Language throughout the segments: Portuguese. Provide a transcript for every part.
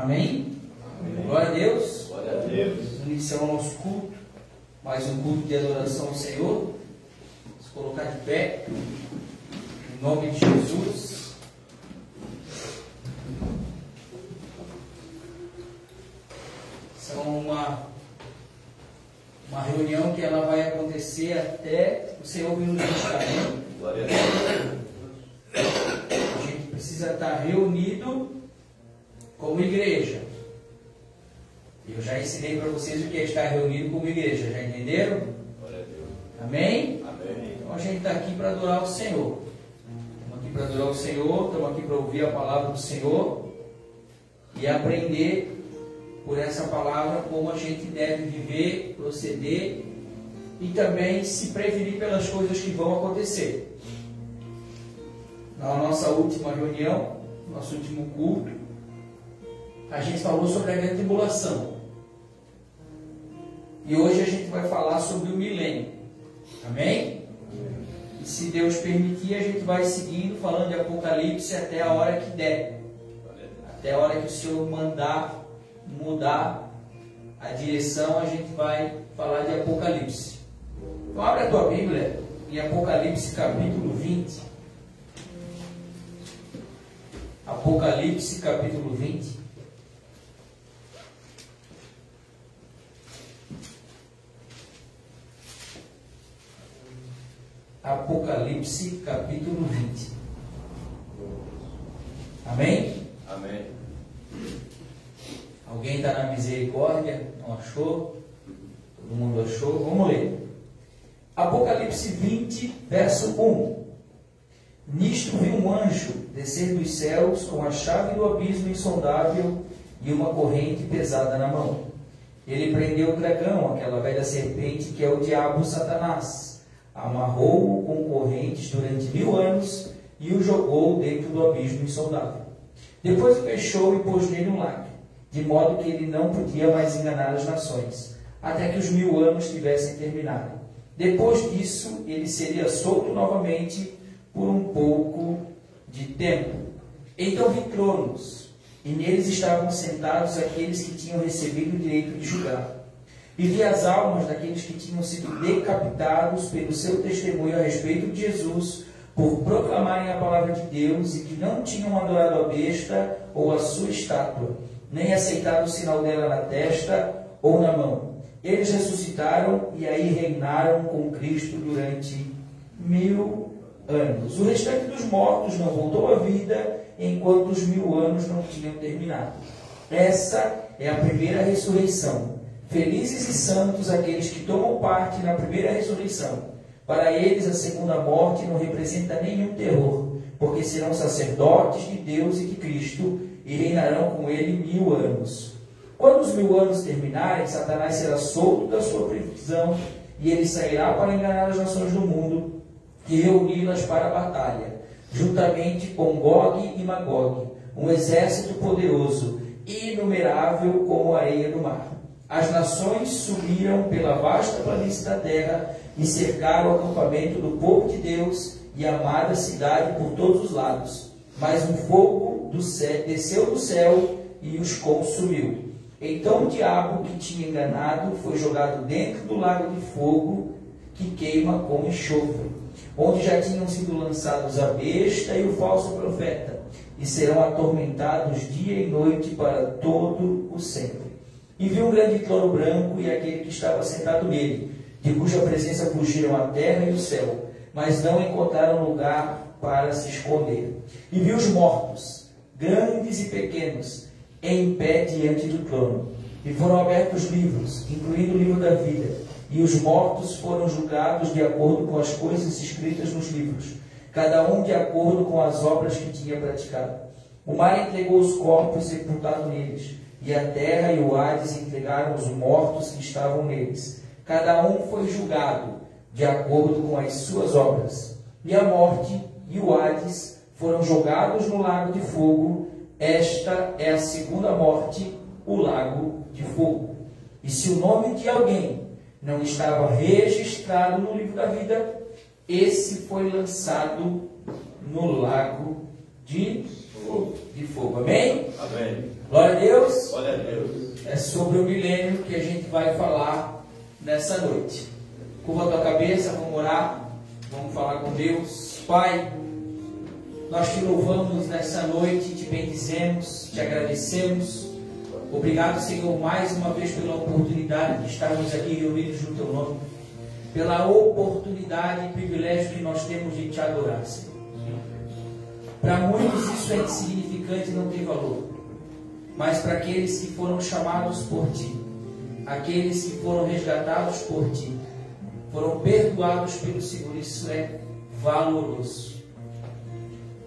Amém? Amém. Glória a Deus. Glória a Deus. Iniciamos o nosso culto, mais um culto de adoração ao Senhor. Vamos colocar de pé, em nome de Jesus. São uma reunião que ela vai acontecer até o Senhor vir nos buscar. Glória a Deus. A gente precisa estar reunido como igreja. Eu já ensinei para vocês o que é estar reunido como igreja, já entenderam? Glória a Deus. Amém? Amém. Então a gente está aqui para adorar o Senhor. Estamos aqui para adorar o Senhor, estamos aqui para ouvir a palavra do Senhor e aprender por essa palavra como a gente deve viver, proceder e também se prevenir pelas coisas que vão acontecer. Na nossa última reunião, nosso último culto, a gente falou sobre a grande tribulação. E hoje a gente vai falar sobre o milênio. Amém? E se Deus permitir, a gente vai seguindo, falando de Apocalipse até a hora que der. Até a hora que o Senhor mandar mudar a direção, a gente vai falar de Apocalipse. Então abre a tua Bíblia em Apocalipse capítulo 20. Apocalipse capítulo 20. Apocalipse capítulo 20. Amém? Amém. Alguém está na misericórdia? Não achou? Todo mundo achou? Vamos ler. Apocalipse 20, verso 1. Nisto vi um anjo descer dos céus com a chave do abismo insondável e uma corrente pesada na mão. Ele prendeu o dragão, aquela velha serpente que é o diabo Satanás, amarrou-o com correntes durante 1000 anos e o jogou dentro do abismo insondável. Depois o fechou e pôs nele um lago, de modo que ele não podia mais enganar as nações, até que os 1000 anos tivessem terminado. Depois disso, ele seria solto novamente por um pouco de tempo. Então vi tronos, e neles estavam sentados aqueles que tinham recebido o direito de julgar. E vi as almas daqueles que tinham sido decapitados pelo seu testemunho a respeito de Jesus, por proclamarem a palavra de Deus, e que não tinham adorado a besta ou a sua estátua, nem aceitado o sinal dela na testa ou na mão. Eles ressuscitaram e aí reinaram com Cristo durante 1000 anos. O restante dos mortos não voltou à vida, enquanto os 1000 anos não tinham terminado. Essa é a primeira ressurreição. Felizes e santos aqueles que tomam parte na primeira ressurreição. Para eles a segunda morte não representa nenhum terror, porque serão sacerdotes de Deus e de Cristo e reinarão com ele 1000 anos. Quando os 1000 anos terminarem, Satanás será solto da sua prisão e ele sairá para enganar as nações do mundo e reuni-las para a batalha, juntamente com Gog e Magog, um exército poderoso, inumerável como a areia do mar. As nações subiram pela vasta planície da terra e cercaram o acampamento do povo de Deus e a amada cidade por todos os lados. Mas um fogo desceu do céu e os consumiu. Então o diabo que tinha enganado foi jogado dentro do lago de fogo que queima com enxofre, onde já tinham sido lançados a besta e o falso profeta, e serão atormentados dia e noite para todo o sempre. E viu um grande trono branco e aquele que estava sentado nele, de cuja presença fugiram a terra e o céu, mas não encontraram lugar para se esconder. E viu os mortos, grandes e pequenos, em pé diante do trono. E foram abertos livros, incluindo o livro da vida, e os mortos foram julgados de acordo com as coisas escritas nos livros, cada um de acordo com as obras que tinha praticado. O mar entregou os corpos sepultados neles, e a terra e o Hades entregaram os mortos que estavam neles. Cada um foi julgado de acordo com as suas obras. E a morte e o Hades foram jogados no lago de fogo. Esta é a segunda morte, o lago de fogo. E se o nome de alguém não estava registrado no livro da vida, esse foi lançado no lago de fogo. Amém? Amém. Glória a Deus. Glória a Deus. É sobre o milênio que a gente vai falar nessa noite. Curva a tua cabeça, vamos orar, vamos falar com Deus. Pai, nós te louvamos nessa noite, te bendizemos, te agradecemos. Obrigado, Senhor, mais uma vez pela oportunidade de estarmos aqui reunidos no teu nome, pela oportunidade e privilégio que nós temos de te adorar, Senhor. Para muitos isso é insignificante e não tem valor, mas para aqueles que foram chamados por ti, aqueles que foram resgatados por ti, foram perdoados pelo Senhor, isso é valoroso.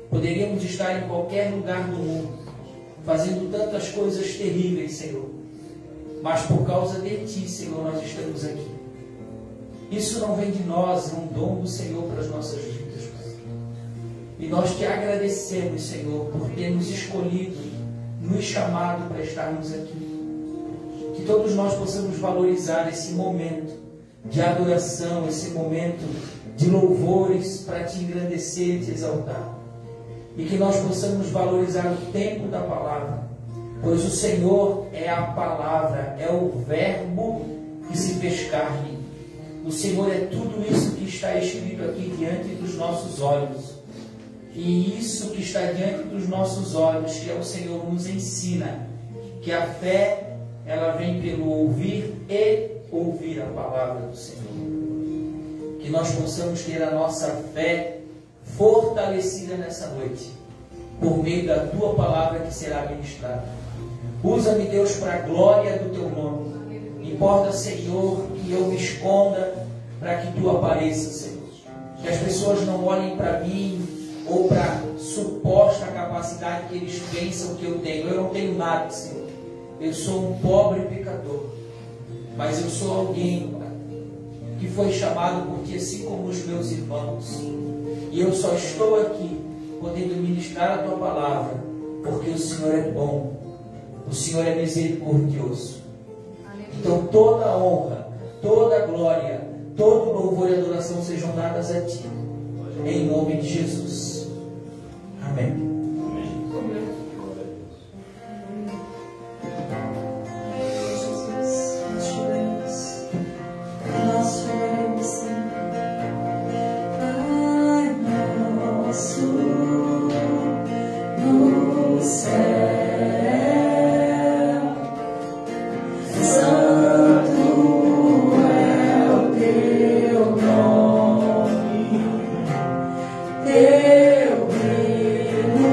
Poderíamos estar em qualquer lugar do mundo, fazendo tantas coisas terríveis, Senhor, mas por causa de ti, Senhor, nós estamos aqui. Isso não vem de nós, é um dom do Senhor para as nossas vidas. E nós te agradecemos, Senhor, por ter nos escolhido, nos chamado para estarmos aqui. Que todos nós possamos valorizar esse momento de adoração, esse momento de louvores para te engrandecer e te exaltar. E que nós possamos valorizar o tempo da palavra, pois o Senhor é a palavra, é o verbo que se fez carne. O Senhor é tudo isso que está escrito aqui diante dos nossos olhos. E isso que está diante dos nossos olhos, que é o Senhor, nos ensina que a fé, ela vem pelo ouvir e ouvir a palavra do Senhor. Que nós possamos ter a nossa fé fortalecida nessa noite, por meio da tua palavra que será ministrada. Usa-me, Deus, para a glória do teu nome. Importa, Senhor, que eu me esconda para que tu apareça, Senhor. Que as pessoas não olhem para mim ou para a suposta capacidade que eles pensam que eu tenho. Eu não tenho nada, Senhor. Eu sou um pobre pecador, mas eu sou alguém que foi chamado por ti, assim como os meus irmãos. E eu só estou aqui podendo ministrar a tua palavra porque o Senhor é bom, o Senhor é misericordioso. Então toda a honra, toda a glória, todo louvor e adoração sejam dadas a ti, em nome de Jesus. Amém. Teu reino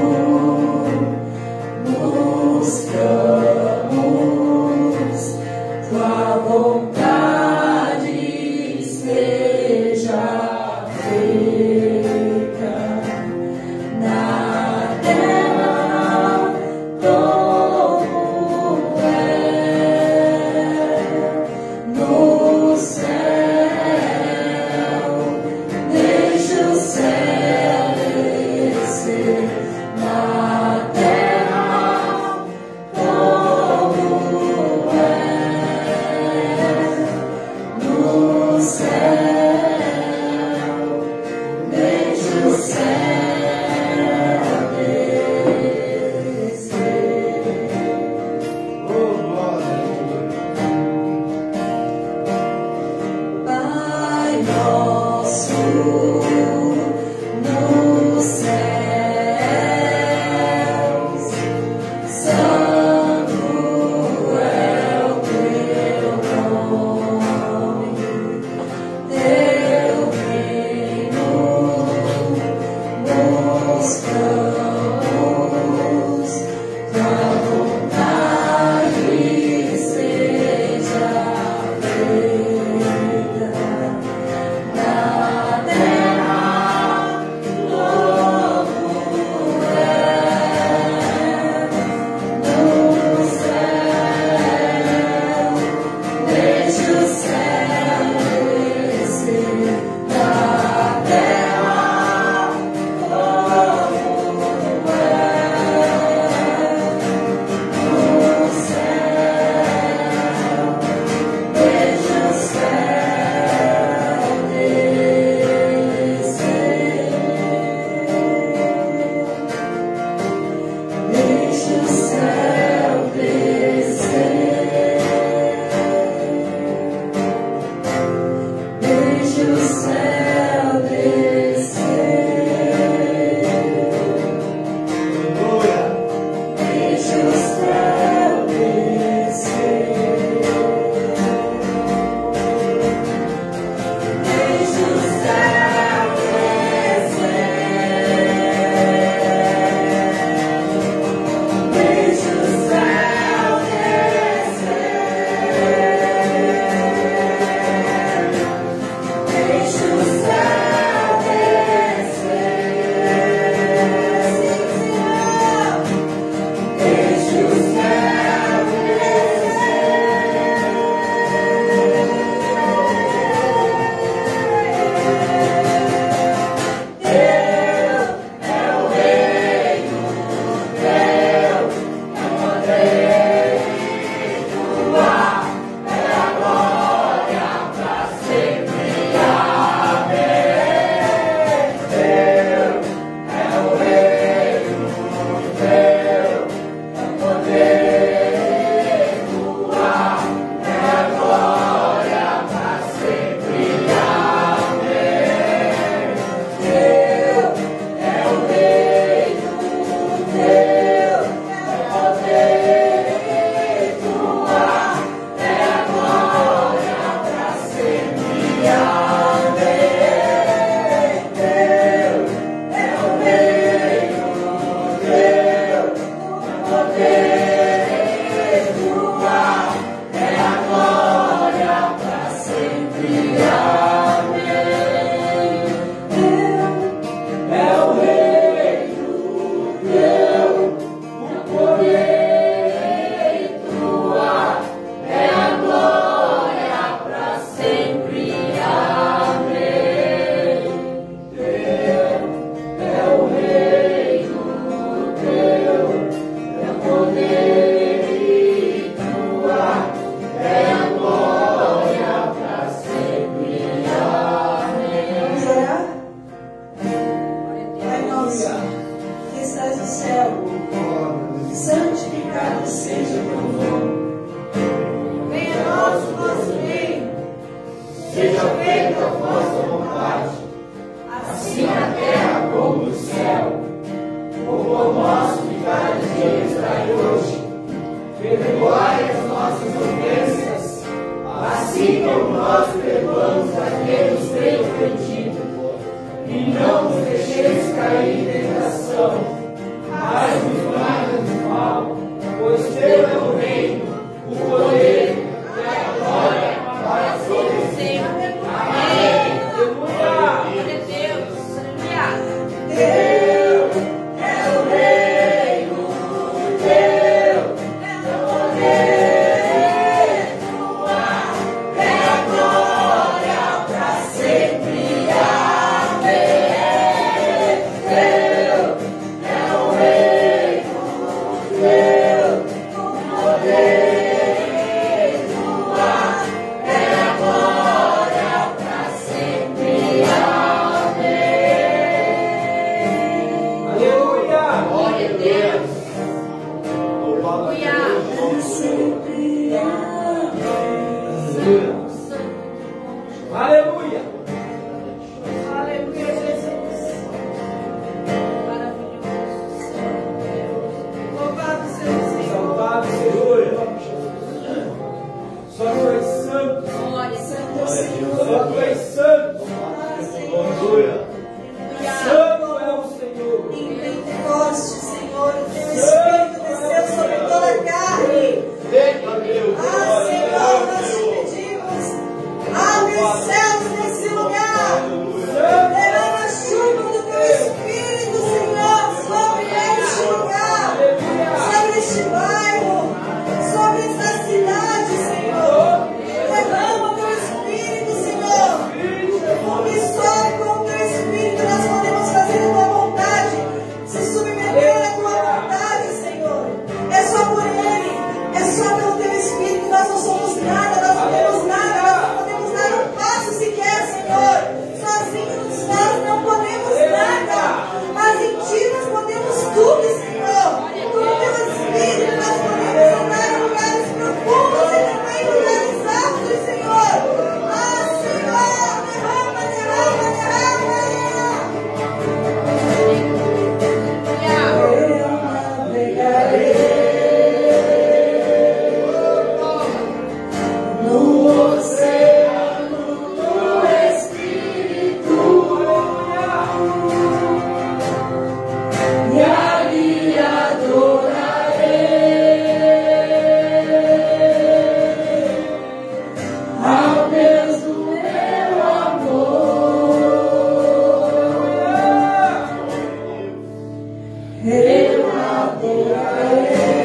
Eu adorarei.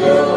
Oh,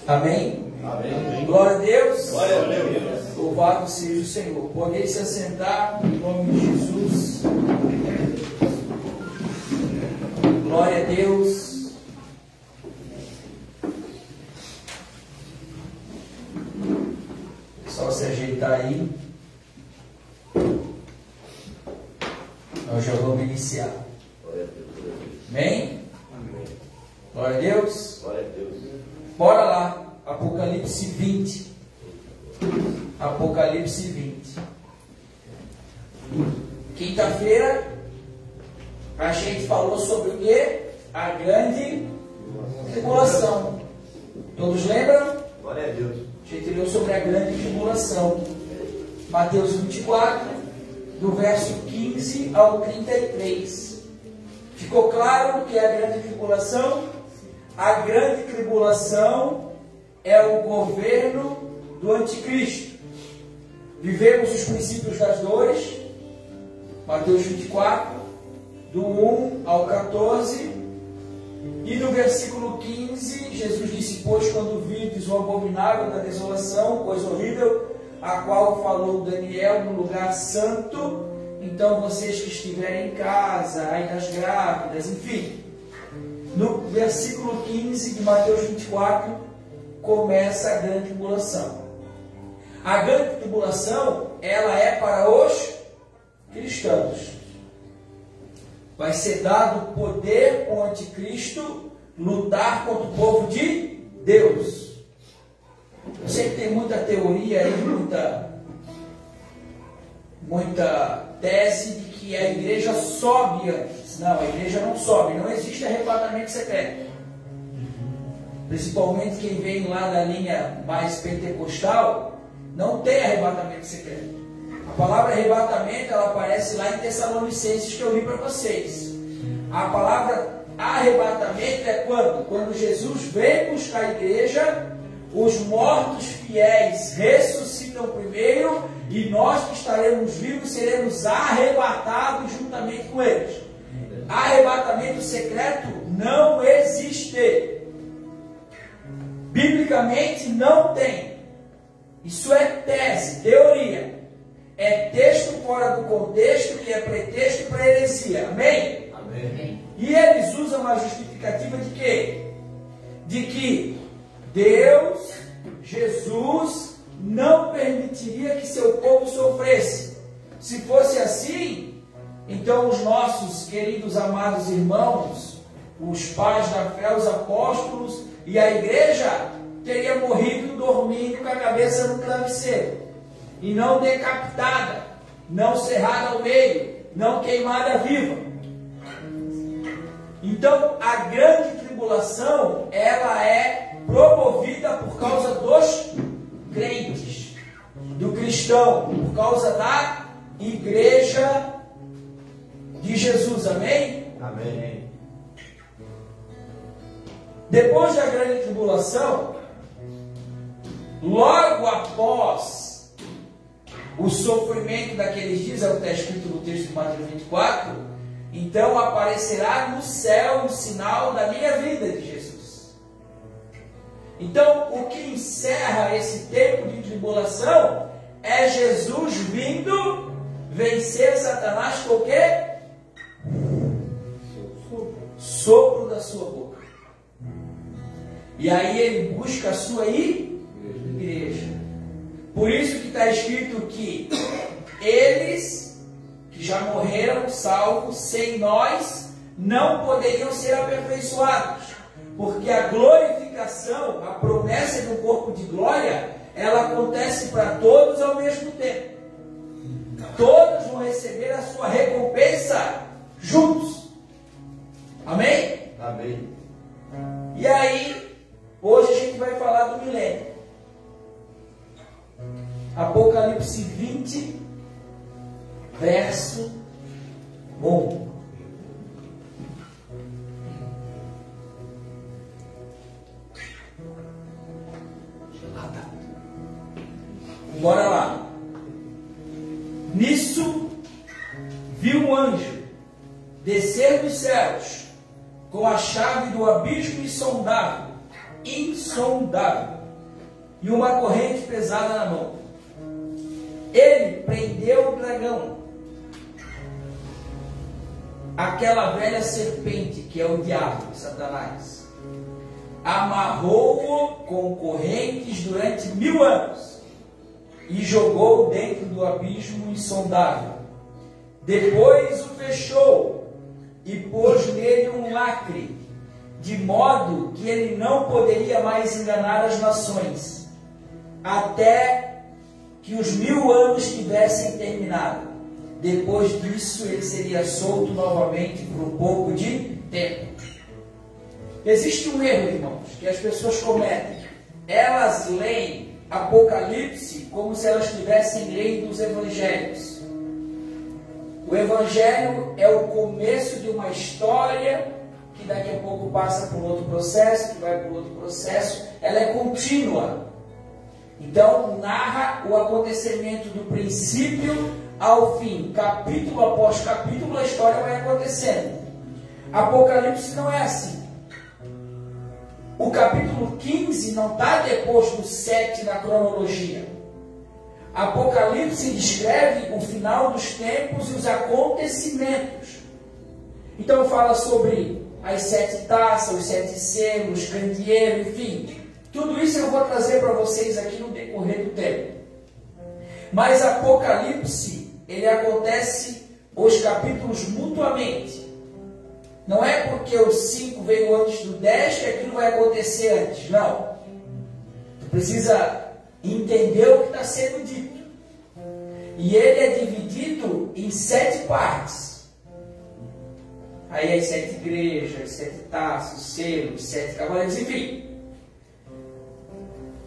Amém? Amém. Glória a Deus. Glória a Deus. Louvado seja o Senhor. Podem se assentar em nome de Jesus. Glória a Deus. Só se ajeitar aí. Nós já vamos iniciar. Glória a Deus. Amém? Amém. Glória a Deus. Glória a Deus. Bora lá. Apocalipse 20. Apocalipse 20. Quinta-feira a gente falou sobre o que? A grande tribulação. Todos lembram? Glória a Deus. A gente leu sobre a grande tribulação. Mateus 24, do verso 15 ao 33. Ficou claro que a grande tribulação? A grande tribulação é o governo do anticristo. Vivemos os princípios das dores, Mateus 24, do 1 ao 14, e no versículo 15, Jesus disse: pois quando virdes o abominável da desolação, coisa horrível, a qual falou Daniel no lugar santo, então vocês que estiverem em casa, aí das grávidas, enfim. No versículo 15 de Mateus 24, começa a grande tribulação. A grande tribulação, ela é para os cristãos. Vai ser dado poder ao anticristo lutar contra o povo de Deus. Eu sei que tem muita teoria aí, muita tese de que a igreja sobe antes. Não, a igreja não sobe, não existe arrebatamento secreto. Principalmente quem vem lá da linha mais pentecostal, não tem arrebatamento secreto. A palavra arrebatamento, ela aparece lá em Tessalonicenses, que eu li para vocês. A palavra arrebatamento é quando? Quando Jesus vem buscar a igreja, os mortos fiéis ressuscitam primeiro e nós que estaremos vivos seremos arrebatados juntamente com eles. Arrebatamento secreto não existe. Biblicamente não tem. Isso é tese, teoria. É texto fora do contexto que é pretexto para heresia. Amém? Amém. E eles usam a justificativa de quê? De que Deus, Jesus, não permitiria que seu povo sofresse. Se fosse assim, então os nossos queridos amados irmãos, os pais da fé, os apóstolos e a igreja teria morrido dormindo com a cabeça no travesseiro. E não decapitada, não cerrada ao meio, não queimada viva. Então, a grande tribulação, ela é promovida por causa dos crentes, do cristão, por causa da igreja de Jesus. Amém? Amém. Depois da grande tribulação, logo após o sofrimento daqueles dias, é o que está escrito no texto de Mateus 24, então aparecerá no céu o sinal da minha vida de Jesus. Então, o que encerra esse tempo de tribulação é Jesus vindo vencer Satanás com o quê? Sopro da sua boca. E aí ele busca a sua igreja. Por isso que está escrito que eles que já morreram, salvos, sem nós, não poderiam ser aperfeiçoados. Porque a glorificação, a promessa do corpo de glória, ela acontece para todos ao mesmo tempo. Todos vão receber a sua recompensa juntos. Amém? Amém. E aí, hoje a gente vai falar do milênio. Apocalipse 20, verso 1. Bora lá. Nisso, vi um anjo descer dos céus com a chave do abismo insondável, e uma corrente pesada na mão. Ele prendeu o dragão, aquela velha serpente que é o diabo, Satanás. Amarrou-o com correntes durante 1000 anos e jogou dentro do abismo insondável. Depois o fechou e pôs nele um lacre, de modo que ele não poderia mais enganar as nações, até que os 1000 anos tivessem terminado. Depois disso, ele seria solto novamente por um pouco de tempo. Existe um erro, irmãos, que as pessoas cometem. Elas leem Apocalipse como se elas estivessem lendo os evangelhos. O evangelho é o começo de uma história que daqui a pouco passa por outro processo, que vai por outro processo. Ela é contínua. Então, narra o acontecimento do princípio ao fim. Capítulo após capítulo, a história vai acontecendo. Apocalipse não é assim. O capítulo 15 não está depois do 7 na cronologia. Apocalipse descreve o final dos tempos e os acontecimentos. Então fala sobre as 7 taças, os 7 selos, os candeeiros, enfim. Tudo isso eu vou trazer para vocês aqui no decorrer do tempo. Mas Apocalipse, ele acontece os capítulos mutuamente. Não é porque o 5 veio antes do 10 que aquilo vai acontecer antes. Não. Tu precisa entender o que está sendo dito. E ele é dividido em 7 partes. Aí as 7 igrejas, as 7 taças, selos, 7 cavaleiros, enfim.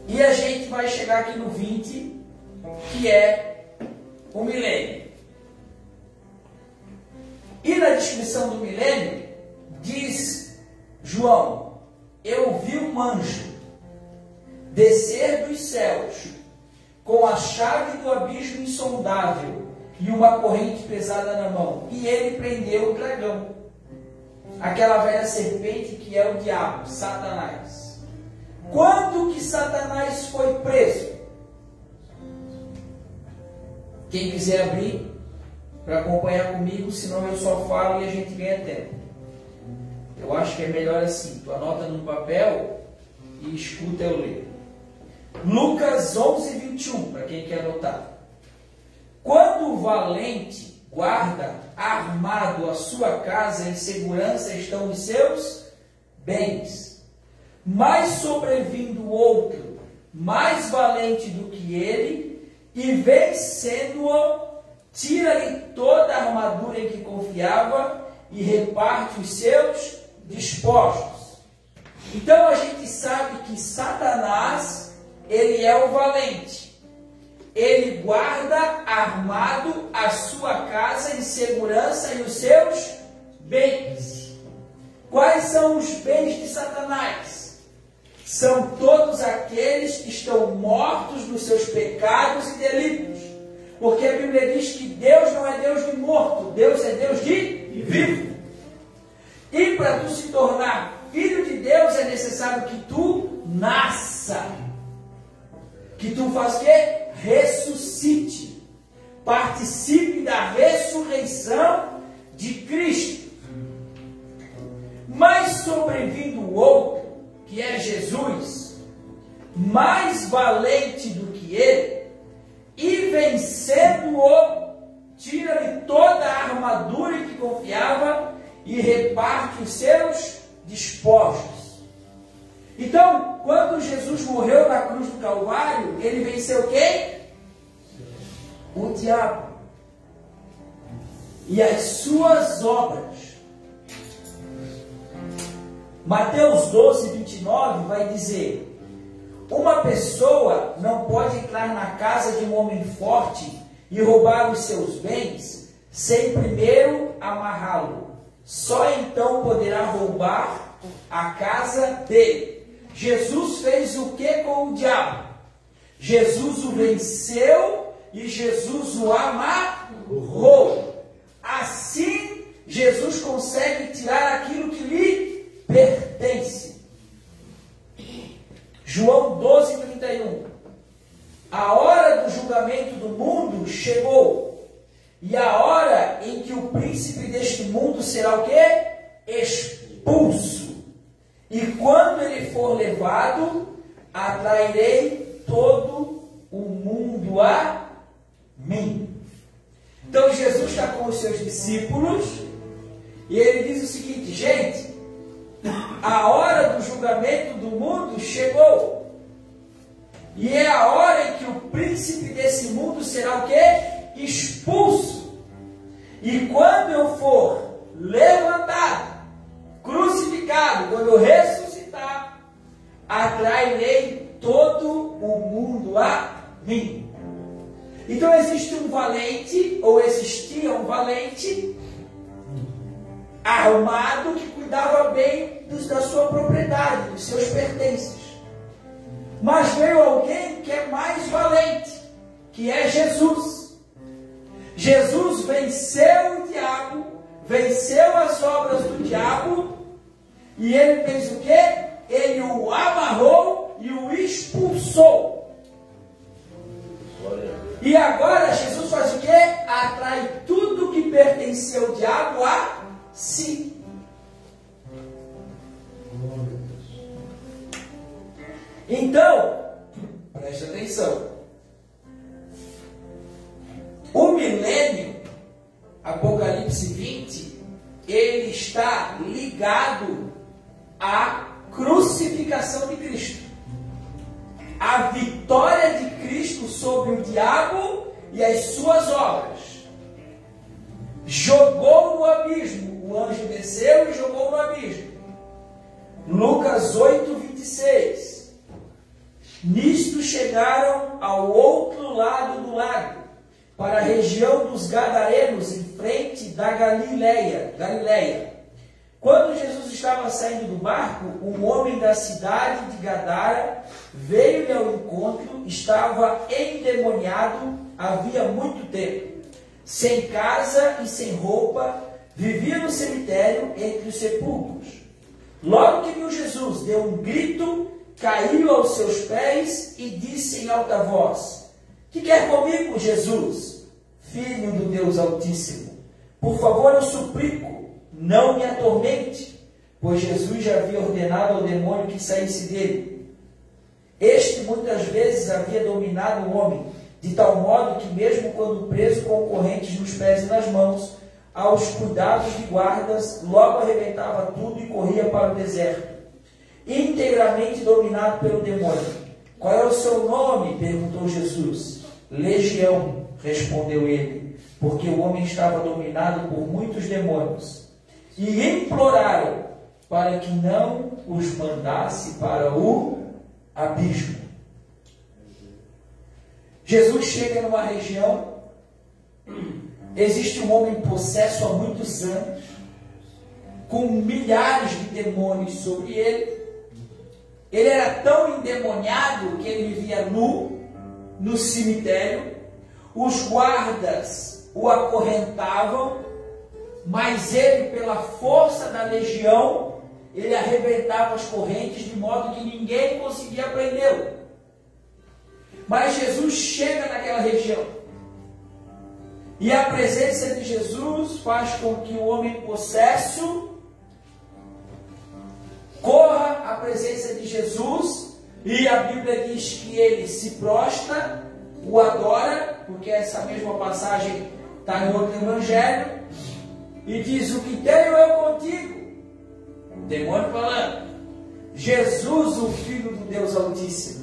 E a gente vai chegar aqui no 20, que é o milênio. E na descrição do milênio, diz João: eu vi um anjo descer dos céus com a chave do abismo insondável e uma corrente pesada na mão. E ele prendeu o dragão, aquela velha serpente que é o diabo, Satanás. Quando que Satanás foi preso? Quem quiser abrir para acompanhar comigo, senão eu só falo e a gente ganha tempo. Eu acho que é melhor assim, tu anota num papel e escuta eu ler. Lucas 11, 21, para quem quer anotar. Quando o valente guarda armado a sua casa, em segurança estão os seus bens. Mas sobrevindo outro, mais valente do que ele, e vencendo-o, tira-lhe toda a armadura em que confiava e reparte os seus despojos. Então a gente sabe que Satanás, ele é o valente. Ele guarda armado a sua casa em segurança e os seus bens. Quais são os bens de Satanás? São todos aqueles que estão mortos nos seus pecados e delitos. Porque a Bíblia diz que Deus não é Deus de morto, Deus é Deus de vivo. E para tu se tornar filho de Deus é necessário que tu nasça. Que tu faça o quê? Ressuscite. Participe da ressurreição de Cristo. Mas sobrevindo o outro, que é Jesus, mais valente do que ele, e vencendo-o, tira-lhe toda a armadura em que confiava e reparte os seus despojos. Então, quando Jesus morreu na cruz do Calvário, ele venceu quem? O diabo e as suas obras. Mateus 12, 29 vai dizer: uma pessoa não pode entrar na casa de um homem forte e roubar os seus bens sem primeiro amarrá-lo. Só então poderá roubar a casa dele. Jesus fez o que com o diabo? Jesus o venceu e Jesus o amarrou. Assim, Jesus consegue tirar aquilo que lhe pertence. João 12, 31. A hora do julgamento do mundo chegou, e a hora em que o príncipe deste mundo será o quê? Expulso. E quando ele for levado, atrairei todo o mundo a mim. Então Jesus está com os seus discípulos, e ele diz o seguinte: gente, a hora do julgamento do mundo chegou. E é a hora em que o príncipe desse mundo será o quê? Expulso. E quando eu for levantado, crucificado, quando eu ressuscitar, atrairei todo o mundo a mim. Então existe um valente, ou existia um valente, armado, que cuidava bem da sua propriedade, dos seus pertences. Mas veio alguém que é mais valente, que é Jesus. Jesus venceu o diabo, venceu as obras do diabo, e ele fez o quê? Ele o amarrou e o expulsou. E agora Jesus faz o quê? Atrai tudo que pertencia ao diabo a si. Então, preste atenção. O milênio, Apocalipse 20, ele está ligado à crucificação de Cristo. A vitória de Cristo sobre o diabo e as suas obras. Jogou no abismo. O anjo desceu e jogou no abismo. Lucas 8, 26. Nisto chegaram ao outro lado do lago, para a região dos Gadarenos, em frente da Galileia. Quando Jesus estava saindo do barco, um homem da cidade de Gadara veio-lhe ao encontro, estava endemoniado havia muito tempo, sem casa e sem roupa, vivia no cemitério entre os sepulcros. Logo que viu Jesus, deu um grito, caiu aos seus pés e disse em alta voz: que quer comigo, Jesus, Filho do Deus Altíssimo? Por favor, eu suplico, não me atormente, pois Jesus já havia ordenado ao demônio que saísse dele. Este muitas vezes havia dominado o homem, de tal modo que mesmo quando preso com correntes nos pés e nas mãos, aos cuidados de guardas, logo arrebentava tudo e corria para o deserto, integramente dominado pelo demônio. Qual é o seu nome? Perguntou Jesus. Legião, respondeu ele, porque o homem estava dominado por muitos demônios. E imploraram para que não os mandasse para o abismo. Jesus chega numa região, existe um homem possesso há muitos anos, com milhares de demônios sobre ele. Ele era tão endemoniado que ele vivia nu no cemitério. Os guardas o acorrentavam, mas ele, pela força da legião, ele arrebentava as correntes de modo que ninguém conseguia prendê-lo. Mas Jesus chega naquela região. E a presença de Jesus faz com que o homem possesso corra à presença de Jesus, e a Bíblia diz que ele se prostra, o adora, porque essa mesma passagem está em outro evangelho, e diz: o que tenho eu contigo? O demônio falando: Jesus, o Filho do Deus Altíssimo,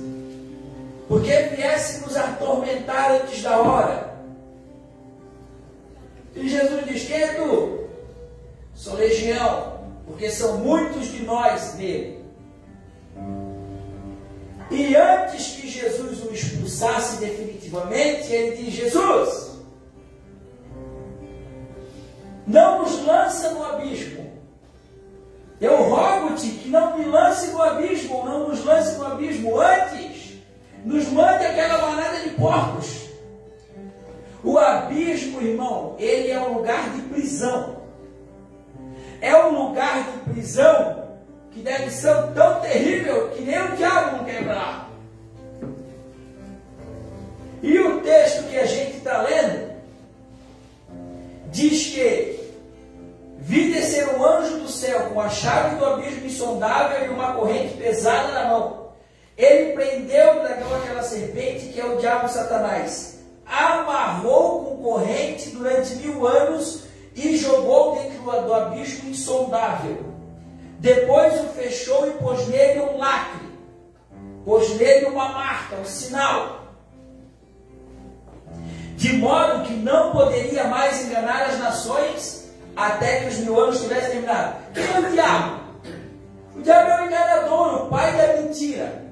porque viesse nos atormentar antes da hora. E Jesus diz: quem é tu? Sou legião, porque são muitos de nós nele. E antes que Jesus o expulsasse definitivamente, ele diz: Jesus, não nos lança no abismo. Eu rogo-te que não me lance no abismo, não nos lance no abismo. Antes, nos mande aquela manada de porcos. O abismo, irmão, ele é um lugar de prisão. É um lugar de prisão que deve ser tão terrível que nem o diabo não quer entrar. E o texto que a gente está lendo diz que vi descer um anjo do céu com a chave do abismo insondável e uma corrente pesada na mão. Ele prendeu o dragão, aquela serpente que é o diabo Satanás, amarrou com corrente durante 1000 anos e jogou dentro do abismo insondável. Depois o fechou e pôs nele um lacre, pôs nele uma marca, um sinal, de modo que não poderia mais enganar as nações até que os 1000 anos tivessem terminado. Quem é o diabo? O diabo é o enganador, o pai da mentira.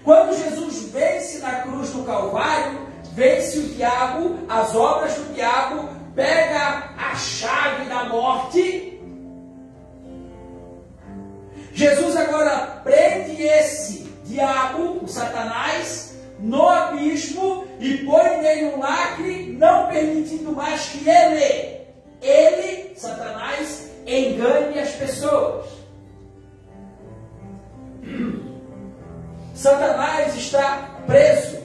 Quando Jesus vence na cruz do Calvário, vence o diabo, as obras do diabo, pega a chave da morte. Jesus agora prende esse diabo, o Satanás, no abismo e põe nele um lacre, não permitindo mais que ele, Satanás, engane as pessoas. Satanás está preso,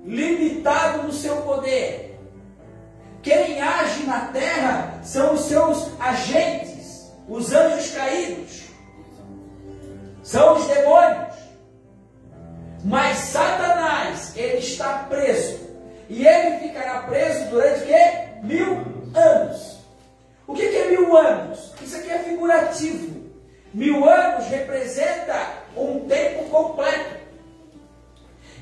limitado no seu poder. Quem age na terra são os seus agentes, os anjos caídos, são os demônios. Mas Satanás, ele está preso. E ele ficará preso durante o quê? 1000 anos. O que é 1000 anos? Isso aqui é figurativo. 1000 anos representa um tempo completo.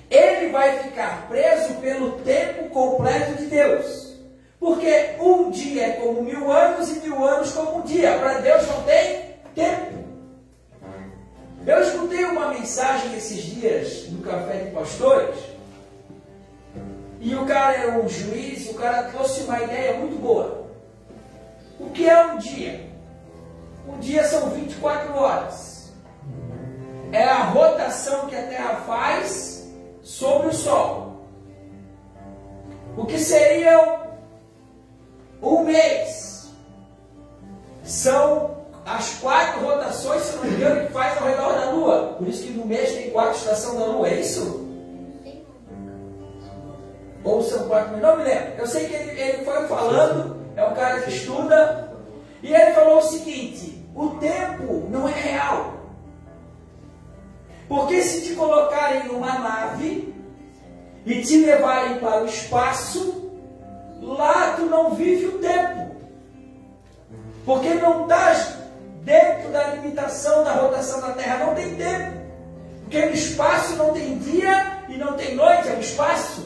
Ele vai ficar preso pelo tempo completo de Deus. Porque um dia é como 1000 anos e 1000 anos como um dia. Para Deus não tem tempo. Eu escutei uma mensagem esses dias no Café de Pastores. E o cara é um juiz, e o cara trouxe uma ideia muito boa. O que é um dia? Um dia são 24 horas. É a rotação que a Terra faz sobre o Sol. O que seria um mês? São as 4 rotações, se não me engano, que faz ao redor da Lua. Por isso que no mês tem 4 estações da Lua, é isso? Ou são 4 mil? Não me lembro. Eu sei que ele foi falando, é um cara que estuda, e ele falou o seguinte: o tempo não é real. Porque se te colocarem numa nave e te levarem para o espaço, lá tu não vive o tempo. Porque não estás dentro da limitação da rotação da Terra, não tem tempo. Porque no espaço não tem dia e não tem noite, é um espaço.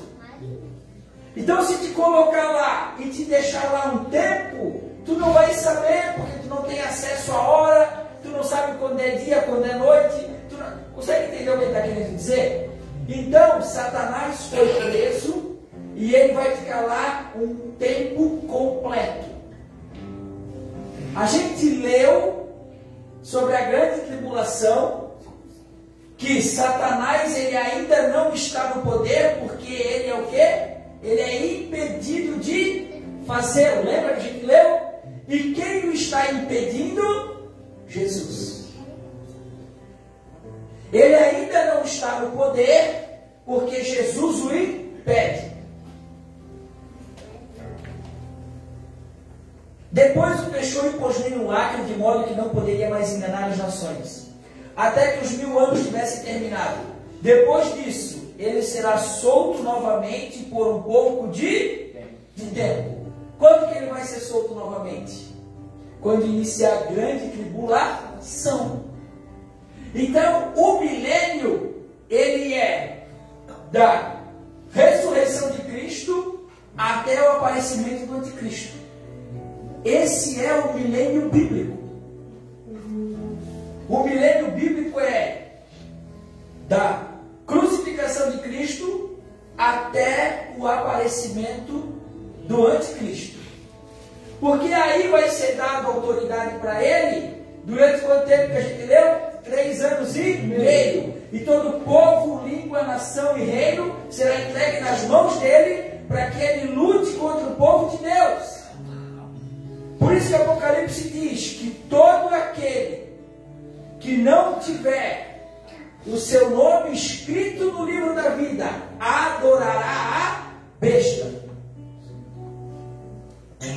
Então se te colocar lá e te deixar lá um tempo, tu não vai saber, porque tu não tem acesso à hora, tu não não sabe quando é dia, quando é noite. Tu não consegue entender o que ele está querendo dizer? Então, Satanás foi preso e ele vai ficar lá um tempo completo. A gente leu sobre a grande tribulação que Satanás ele ainda não está no poder porque ele é o quê? Ele é impedido de fazê-lo. Lembra que a gente leu? E quem o está impedindo? Jesus. Ele ainda não está no poder porque Jesus o impede. Depois o fechou e pôs nele um lacre, de modo que não poderia mais enganar as nações, até que os 1000 anos tivessem terminado. Depois disso, ele será solto novamente por um pouco de tempo. Quando que ele vai ser solto novamente? Quando iniciar a grande tribulação. Então, o milênio, ele é da ressurreição de Cristo até o aparecimento do anticristo. Esse é o milênio bíblico. O milênio bíblico é da crucificação de Cristo até o aparecimento do anticristo. Porque aí vai ser dada autoridade para ele, durante quanto tempo que a gente leu? 3 anos e meio. E todo povo, língua, nação e reino será entregue nas mãos dele, para que ele lute contra o povo de Deus. Por isso que o Apocalipse diz que todo aquele que não tiver o seu nome escrito no livro da vida adorará a besta.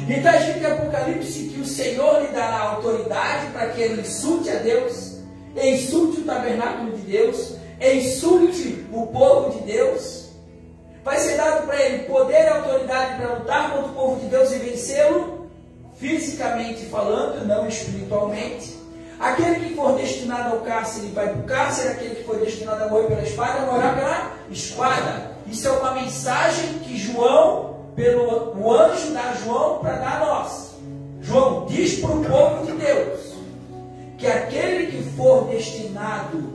Então a gente tem Apocalipse que o Senhor lhe dará autoridade para que ele insulte a Deus, insulte o tabernáculo de Deus, insulte o povo de Deus. Vai ser dado para ele poder e autoridade para lutar contra o povo de Deus e vencê-lo, fisicamente falando, não espiritualmente. Aquele que for destinado ao cárcere vai para o cárcere, aquele que for destinado a morrer pela espada, morrerá pela espada. Isso é uma mensagem que João, o anjo dá a João para dar a nós. João diz para o povo de Deus que aquele que for destinado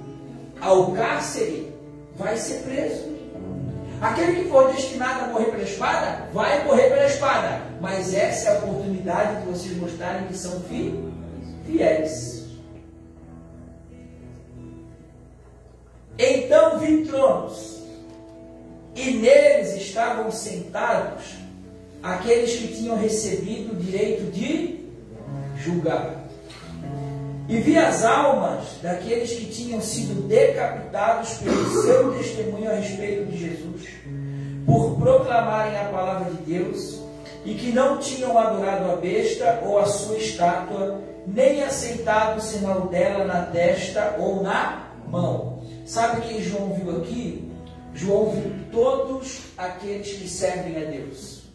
ao cárcere vai ser preso. Aquele que for destinado a morrer pela espada, vai morrer pela espada. Mas essa é a oportunidade de vocês mostrarem que são fiéis. Então vi tronos, e neles estavam sentados aqueles que tinham recebido o direito de julgar. E vi as almas daqueles que tinham sido decapitados pelo seu testemunho a respeito de Jesus, por proclamarem a palavra de Deus, e que não tinham adorado a besta ou a sua estátua, nem aceitado o sinal dela na testa ou na mão. Sabe quem João viu aqui? João viu todos aqueles que servem a Deus.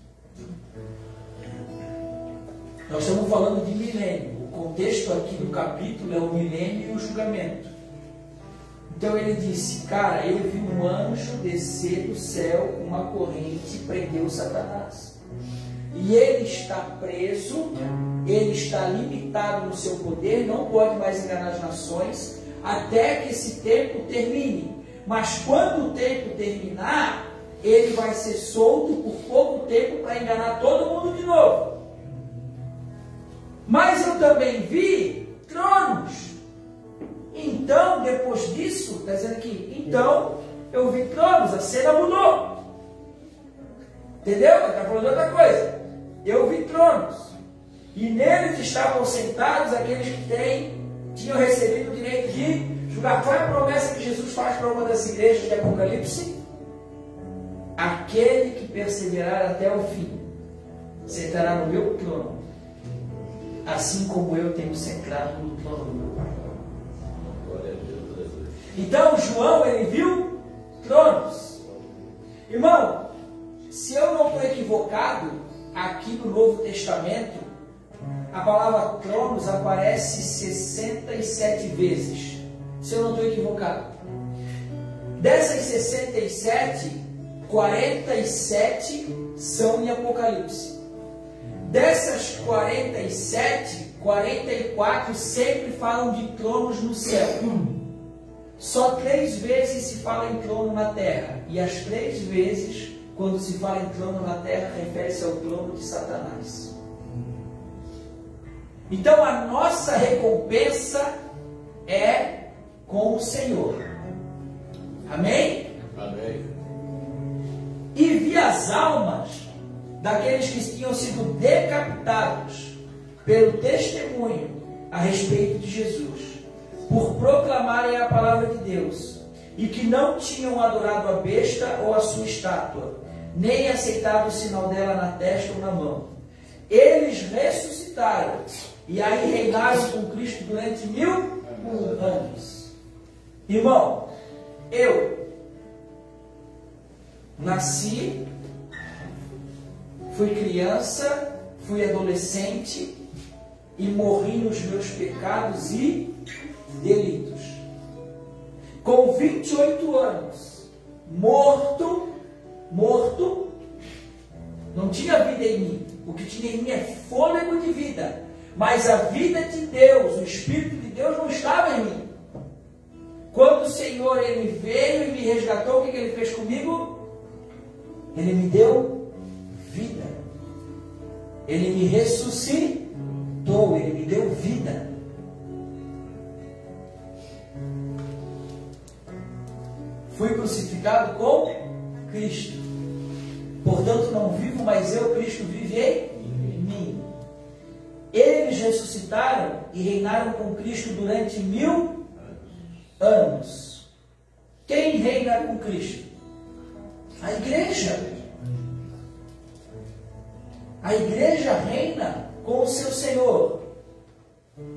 Nós estamos falando de milênio. O contexto aqui do capítulo é o milênio e o julgamento. Então ele disse, cara, eu vi um anjo descer do céu com uma corrente e prendeu Satanás. E ele está preso, ele está limitado no seu poder, não pode mais enganar as nações, até que esse tempo termine. Mas quando o tempo terminar, ele vai ser solto por pouco tempo para enganar todo mundo de novo. Mas eu também vi tronos. Então, depois disso, está dizendo aqui, então eu vi tronos, a cena mudou. Entendeu? Ele está falando outra coisa. Eu vi tronos, e neles estavam sentados aqueles que tinham recebido o direito de julgar. Qual é a promessa que Jesus faz para uma das igrejas de Apocalipse? Aquele que perseverar até o fim sentará no meu trono, assim como eu tenho sentado no trono do meu Pai. Então João, ele viu tronos. Irmão, se eu não estou equivocado, aqui no Novo Testamento a palavra tronos aparece 67 vezes. Se eu não estou equivocado. Dessas 67, 47 são em Apocalipse. Dessas 47, 44 sempre falam de tronos no céu. Só 3 vezes se fala em trono na terra. E as 3 vezes, quando se fala em trono na terra, refere-se ao trono de Satanás. Então a nossa recompensa é com o Senhor. Amém? Amém. E vi as almas daqueles que tinham sido decapitados pelo testemunho a respeito de Jesus, por proclamarem a palavra de Deus, e que não tinham adorado a besta ou a sua estátua, nem aceitado o sinal dela na testa ou na mão. Eles ressuscitaram e aí reinaram com Cristo durante 1000 anos. Irmão, eu nasci, fui criança, fui adolescente e morri nos meus pecados e delitos. Com 28 anos, morto, não tinha vida em mim. O que tinha em mim é fôlego de vida. Mas a vida de Deus, o Espírito de Deus não estava em mim. Quando o Senhor ele veio e me resgatou, o que ele fez comigo? Ele me deu vida. Ele me ressuscitou, ele me deu vida. Fui crucificado com Cristo. Portanto, não vivo mais eu, Cristo vive em mim. Eles ressuscitaram e reinaram com Cristo durante 1000 anos. Quem reina com Cristo? A igreja. A igreja reina com o seu Senhor.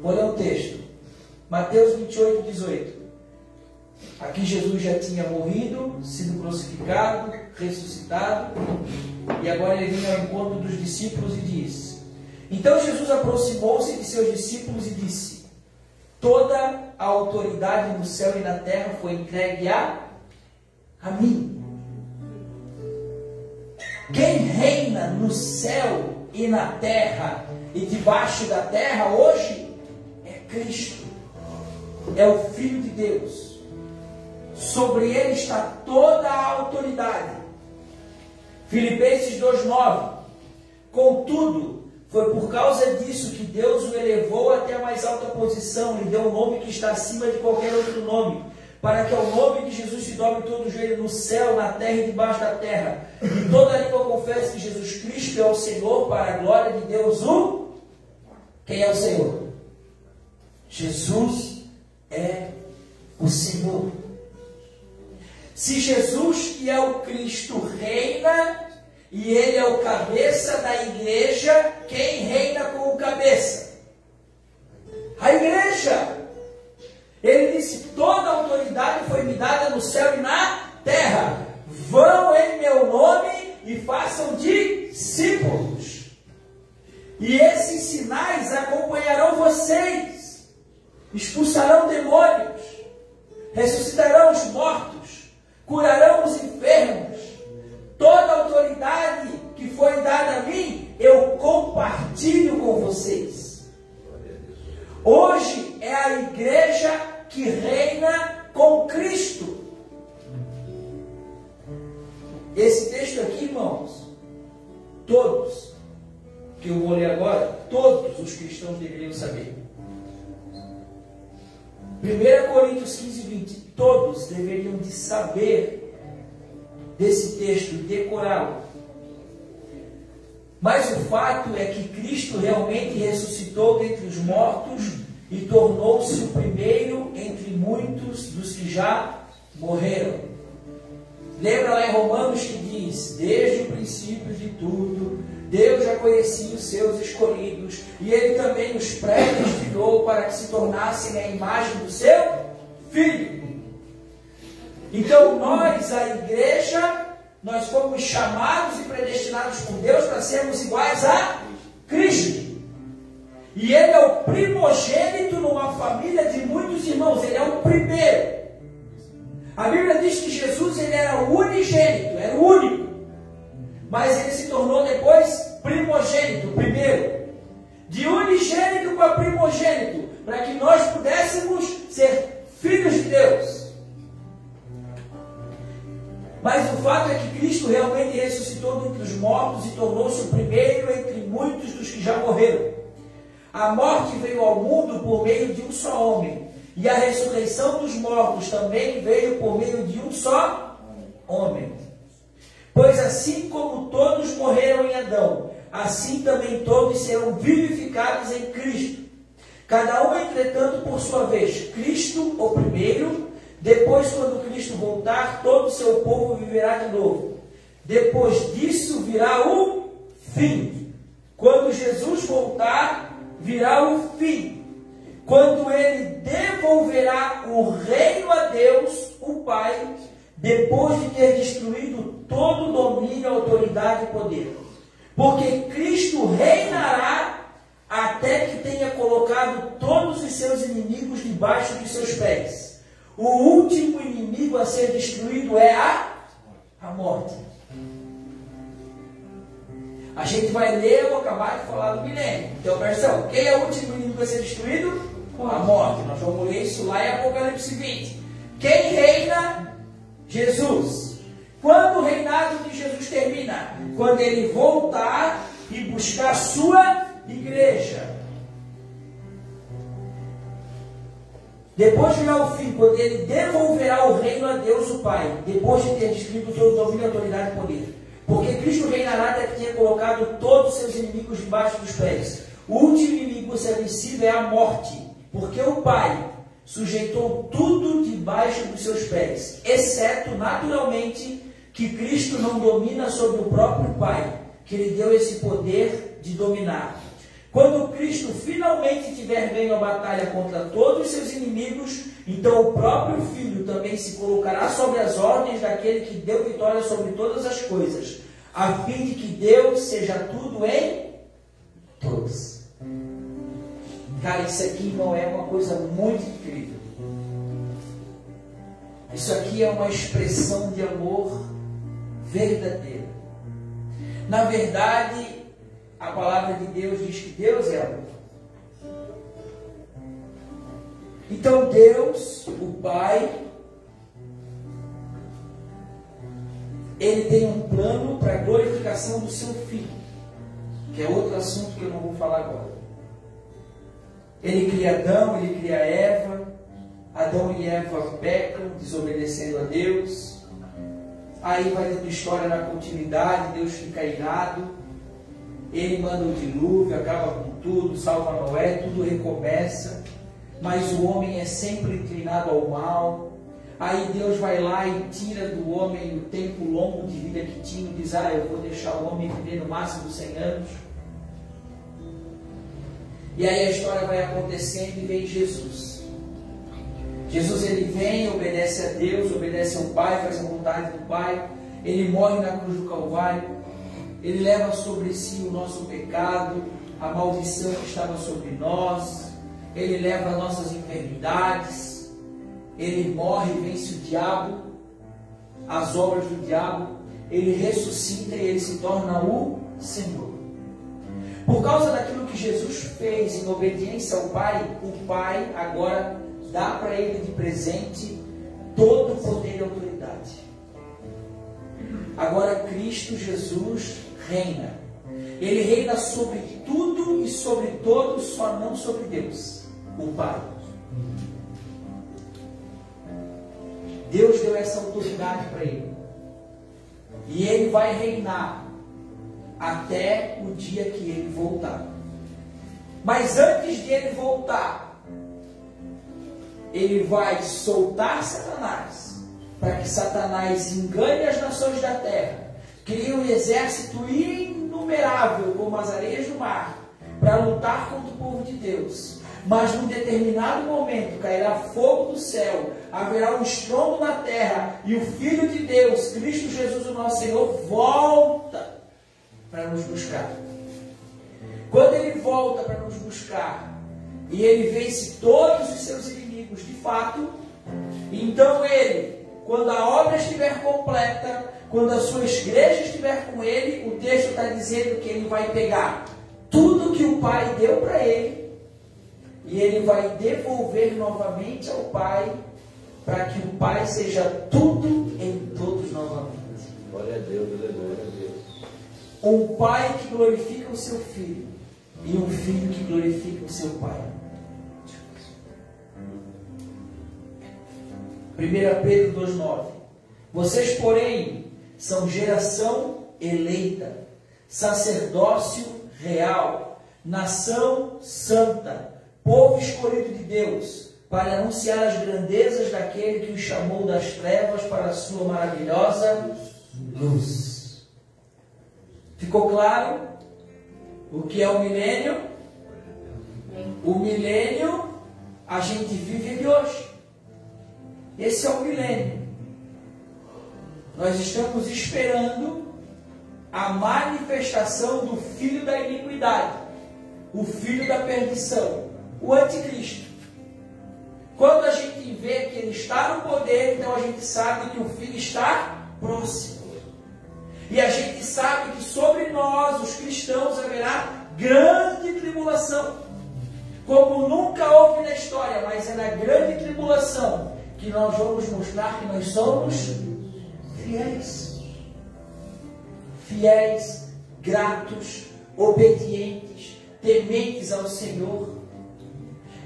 Vou ler um texto. Mateus 28, 18. Aqui Jesus já tinha morrido, sido crucificado, ressuscitado, e agora ele vem ao encontro dos discípulos e diz: então Jesus aproximou-se de seus discípulos e disse: toda a autoridade no céu e na terra foi entregue a mim. Quem reina no céu e na terra e debaixo da terra hoje é Cristo, é o Filho de Deus. Sobre ele está toda a autoridade. Filipenses 2,9. Contudo, foi por causa disso que Deus o elevou até a mais alta posição, lhe deu um nome que está acima de qualquer outro nome, para que ao nome de Jesus se dobre todo o joelho no céu, na terra e debaixo da terra, e toda língua confesse que Jesus Cristo é o Senhor, para a glória de Deus. Quem é o Senhor? Jesus é o Senhor. Se Jesus, que é o Cristo, reina, e ele é o cabeça da igreja, quem reina com o cabeça? A igreja. Ele disse: toda a autoridade foi me dada no céu e na terra. Vão em meu nome e façam discípulos. E esses sinais acompanharão vocês. Expulsarão demônios, ressuscitarão os mortos, curarão os enfermos. Toda a autoridade que foi dada a mim, eu compartilho com vocês. Hoje é a igreja que reina com Cristo. Esse texto aqui, irmãos, todos, que eu vou ler agora, todos os cristãos deveriam saber. 1 Coríntios 15, 20. Todos deveriam de saber desse texto, decorá-lo. Mas o fato é que Cristo realmente ressuscitou dentre os mortos e tornou-se o primeiro entre muitos dos que já morreram. Lembra lá em Romanos que diz: desde o princípio de tudo, Deus já conhecia os seus escolhidos, e Ele também os predestinou para que se tornassem a imagem do seu Filho. Então nós, a igreja, nós fomos chamados e predestinados por Deus para sermos iguais a Cristo. E Ele é o primogênito numa família de muitos irmãos. Ele é o primeiro. A Bíblia diz que Jesus ele era o unigênito, era o único. Mas Ele se tornou depois primogênito, primeiro. De unigênito filho a primogênito, para que nós pudéssemos ser filhos de Deus. Mas o fato é que Cristo realmente ressuscitou dentre os mortos e tornou-se o primeiro entre muitos dos que já morreram. A morte veio ao mundo por meio de um só homem, e a ressurreição dos mortos também veio por meio de um só homem. Pois assim como todos morreram em Adão, assim também todos serão vivificados em Cristo. Cada um, entretanto, por sua vez. Cristo, o primeiro, depois, quando Cristo voltar, todo o seu povo viverá de novo. Depois disso virá o fim. Quando Jesus voltar, virá o fim. Quando ele devolverá o reino a Deus, o Pai, depois de ter destruído todo o domínio, autoridade e poder. Porque Cristo reinará até que tenha colocado todos os seus inimigos debaixo de seus pés. O último inimigo a ser destruído é a morte. A gente vai ler, eu vou acabar de falar do milênio. Então, versão, quem é o último inimigo a ser destruído? A morte. Nós vamos ler isso lá em Apocalipse 20. Quem reina? Jesus. Quando o reinado de Jesus termina? Quando ele voltar e buscar a sua igreja. Depois virá o fim, quando ele devolverá o reino a Deus o Pai, depois de ter destruído todo o domínio, autoridade e poder. Porque Cristo reinará até que tenha colocado todos os seus inimigos debaixo dos pés. O último inimigo a ser vencido é a morte, porque o Pai sujeitou tudo debaixo dos seus pés, exceto, naturalmente, que Cristo não domina sobre o próprio Pai, que lhe deu esse poder de dominar. Quando Cristo finalmente tiver ganho a batalha contra todos os seus inimigos, então o próprio Filho também se colocará sobre as ordens daquele que deu vitória sobre todas as coisas, a fim de que Deus seja tudo em todos. Cara, isso aqui não é uma coisa muito incrível. Isso aqui é uma expressão de amor verdadeira. Na verdade, a palavra de Deus diz que Deus é amor. Então Deus, o Pai, Ele tem um plano para a glorificação do seu Filho, que é outro assunto que eu não vou falar agora. Ele cria Adão, Ele cria Eva. Adão e Eva pecam, desobedecendo a Deus. Aí vai dando história na continuidade, Deus fica irado. Ele manda o dilúvio, acaba com tudo, salva Noé, tudo recomeça. Mas o homem é sempre inclinado ao mal. Aí Deus vai lá e tira do homem o tempo longo de vida que tinha e diz: eu vou deixar o homem viver no máximo 100 anos. E aí a história vai acontecendo e vem Jesus. Jesus, ele vem, obedece a Deus, obedece ao Pai, faz a vontade do Pai. Ele morre na cruz do Calvário. Ele leva sobre si o nosso pecado, a maldição que estava sobre nós. Ele leva nossas enfermidades. Ele morre e vence o diabo, as obras do diabo. Ele ressuscita e ele se torna o Senhor. Por causa daquilo que Jesus fez em obediência ao Pai, o Pai agora dá para ele de presente todo o poder e autoridade. Agora Cristo Jesus reina. Ele reina sobre tudo e sobre todos, só não sobre Deus, o Pai. Deus deu essa autoridade para ele. E ele vai reinar até o dia que ele voltar. Mas antes de ele voltar, ele vai soltar Satanás, para que Satanás engane as nações da terra, crie um exército inumerável como as areias do mar, para lutar contra o povo de Deus. Mas num determinado momento cairá fogo do céu, haverá um estrondo na terra, e o Filho de Deus, Cristo Jesus, o nosso Senhor, volta para nos buscar. Quando ele volta para nos buscar, e ele vence todos os seus inimigos de fato, então ele, quando a obra estiver completa, quando a sua igreja estiver com ele, o texto está dizendo que ele vai pegar tudo que o Pai deu para ele e ele vai devolver novamente ao Pai, para que o Pai seja tudo em todos novamente. Glória a Deus, glória a Deus. Um pai que glorifica o seu filho e um filho que glorifica o seu pai. 1 Pedro 2,9. Vocês, porém, são geração eleita, sacerdócio real, nação santa, povo escolhido de Deus, para anunciar as grandezas daquele que os chamou das trevas para a sua maravilhosa luz. Ficou claro o que é o milênio? O milênio a gente vive de hoje. Esse é o milênio. Nós estamos esperando a manifestação do filho da iniquidade, o filho da perdição, o anticristo. Quando a gente vê que ele está no poder, então a gente sabe que o filho está próximo. E a gente sabe que sobre nós, os cristãos, haverá grande tribulação. Como nunca houve na história, mas é na grande tribulação que nós vamos mostrar que nós somos fiéis. Fiéis, gratos, obedientes, tementes ao Senhor.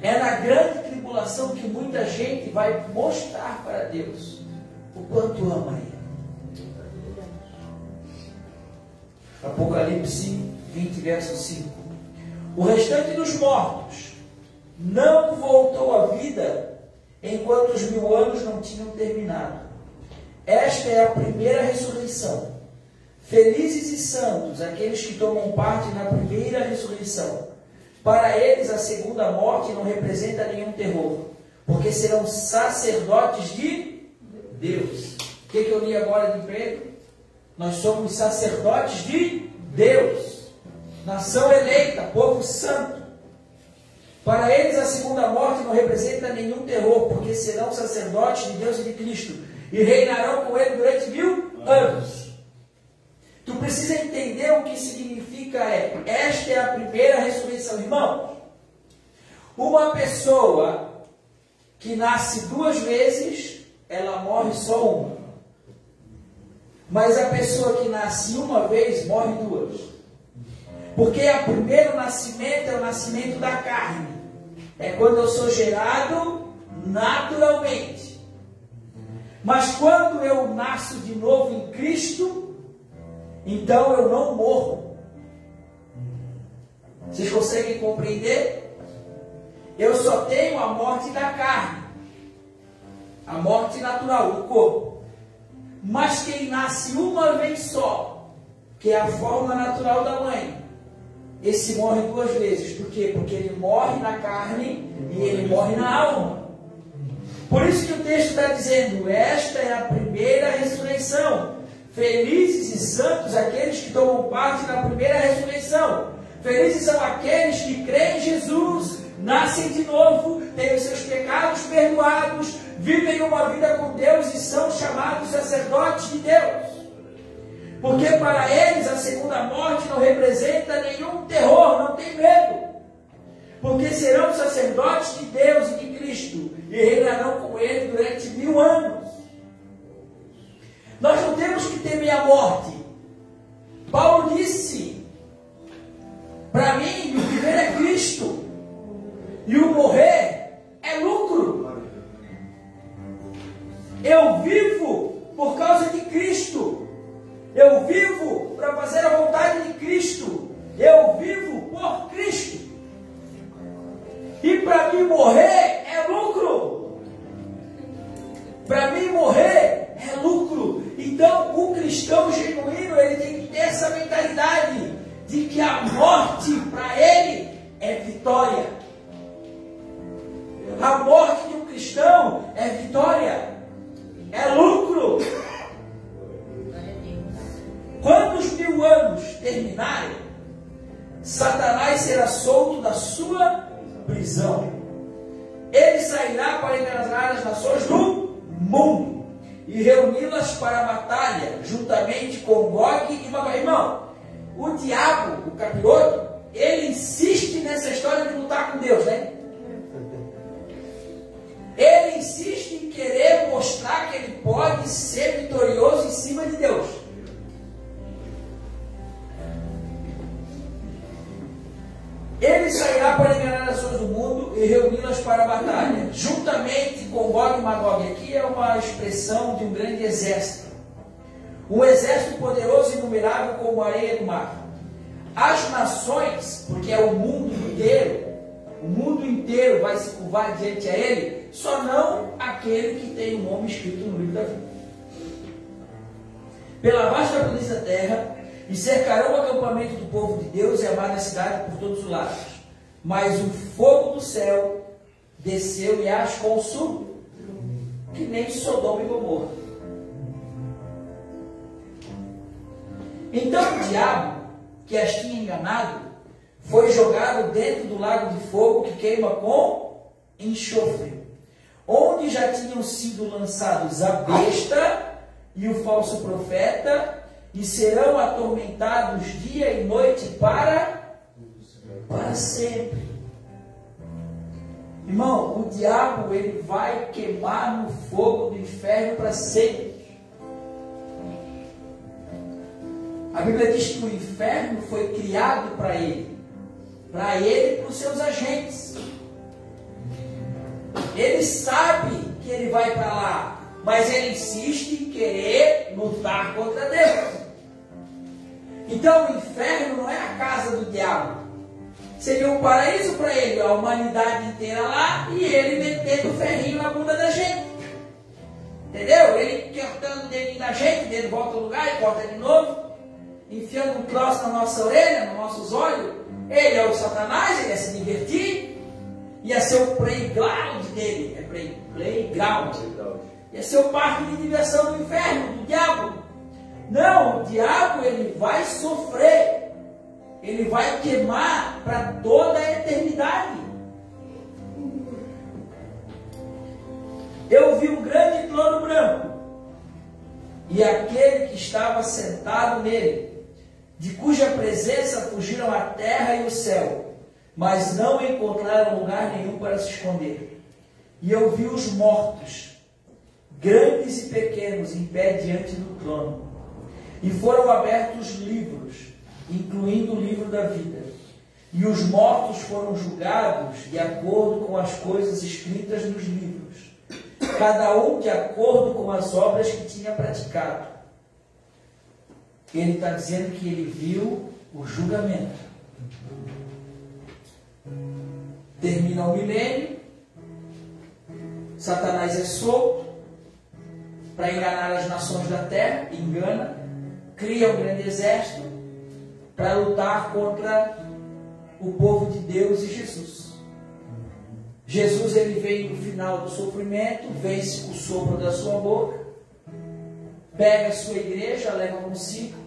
É na grande tribulação que muita gente vai mostrar para Deus o quanto ama Ele. Apocalipse 20, verso 5. O restante dos mortos não voltou à vida enquanto os 1000 anos não tinham terminado. Esta é a primeira ressurreição. Felizes e santos aqueles que tomam parte na primeira ressurreição. Para eles a segunda morte não representa nenhum terror, porque serão sacerdotes de Deus. O que eu li agora de Pedro? Nós somos sacerdotes de Deus, nação eleita, povo santo. Para eles a segunda morte não representa nenhum terror, porque serão sacerdotes de Deus e de Cristo, e reinarão com Ele durante 1000 anos. Tu precisa entender o que significa esta é a primeira ressurreição. Irmão, uma pessoa que nasce 2 vezes, ela morre só uma. Mas a pessoa que nasce uma vez, morre 2. Porque o primeiro nascimento é o nascimento da carne. É quando eu sou gerado naturalmente. Mas quando eu nasço de novo em Cristo, então eu não morro. Vocês conseguem compreender? Eu só tenho a morte da carne. A morte natural do corpo. Mas quem nasce uma vez só, que é a forma natural da mãe, esse morre 2 vezes. Por quê? Porque ele morre na carne e ele morre na alma. Por isso que o texto está dizendo, esta é a primeira ressurreição. Felizes e santos aqueles que tomam parte na primeira ressurreição. Felizes são aqueles que creem em Jesus, nascem de novo, têm os seus pecados perdoados, vivem uma vida com Deus e são chamados sacerdotes de Deus. Porque para eles a segunda morte não representa nenhum terror, não tem medo. Porque serão sacerdotes de Deus e de Cristo e reinarão com Ele durante 1000 anos. Nós não temos que temer a morte. Paulo disse, para mim, o viver é Cristo e o morrer é lucro. Eu vivo por causa de Cristo. Eu vivo para fazer a vontade de Cristo. Eu vivo por Cristo. E para mim morrer é lucro. Para mim morrer é lucro. Então o cristão genuíno, ele tem que ter essa mentalidade de que a morte para ele é vitória. A morte de um cristão é vitória. É lucro. Quando os 1000 anos terminarem, Satanás será solto da sua prisão. Ele sairá para enganar as nações do mundo e reuni-las para a batalha, juntamente com Gog e Magog. Irmão, o diabo, o capiroto, ele insiste nessa história de lutar com Deus, né? insiste em querer mostrar que ele pode ser vitorioso em cima de Deus. Ele sairá para enganar as nações do mundo e reuni-las para a batalha, juntamente com Gog e Magog. Aqui é uma expressão de um grande exército. Um exército poderoso e inumerável como a areia do mar. As nações, porque é o mundo inteiro vai se curvar diante a ele, só não aquele que tem o nome escrito no livro da vida. Pela vasta planície da terra, e cercarão o acampamento do povo de Deus e amaram a cidade por todos os lados. Mas o fogo do céu desceu e as consumiu, que nem Sodoma e Gomorra. Então o diabo, que as tinha enganado, foi jogado dentro do lago de fogo que queima com enxofre, onde já tinham sido lançados a besta e o falso profeta, e serão atormentados dia e noite para sempre. Irmão, o diabo ele vai queimar no fogo do inferno para sempre. A Bíblia diz que o inferno foi criado para ele e para os seus agentes. Ele sabe que ele vai para lá, mas ele insiste em querer lutar contra Deus. Então o inferno não é a casa do diabo. Seria um paraíso para ele, a humanidade inteira lá e ele metendo o ferrinho na bunda da gente. Entendeu? Ele cortando o dedinho da gente, ele volta ao lugar e corta de novo, enfiando um troço na nossa orelha, nos nossos olhos. Ele é o Satanás, ele ia se divertir, ia ser o playground dele, playground. Ia ser o parque de diversão do inferno, do diabo. Não, o diabo ele vai sofrer, ele vai queimar para toda a eternidade. Eu vi um grande trono branco e aquele que estava sentado nele, de cuja presença fugiram a terra e o céu, mas não encontraram lugar nenhum para se esconder. E eu vi os mortos, grandes e pequenos, em pé diante do trono. E foram abertos livros, incluindo o livro da vida. E os mortos foram julgados de acordo com as coisas escritas nos livros, cada um de acordo com as obras que tinha praticado. Ele está dizendo que ele viu o julgamento. Termina o milênio, Satanás é solto para enganar as nações da terra, engana, cria um grande exército para lutar contra o povo de Deus e Jesus. Jesus ele vem no final do sofrimento, vence com o sopro da sua boca, pega a sua igreja, leva consigo.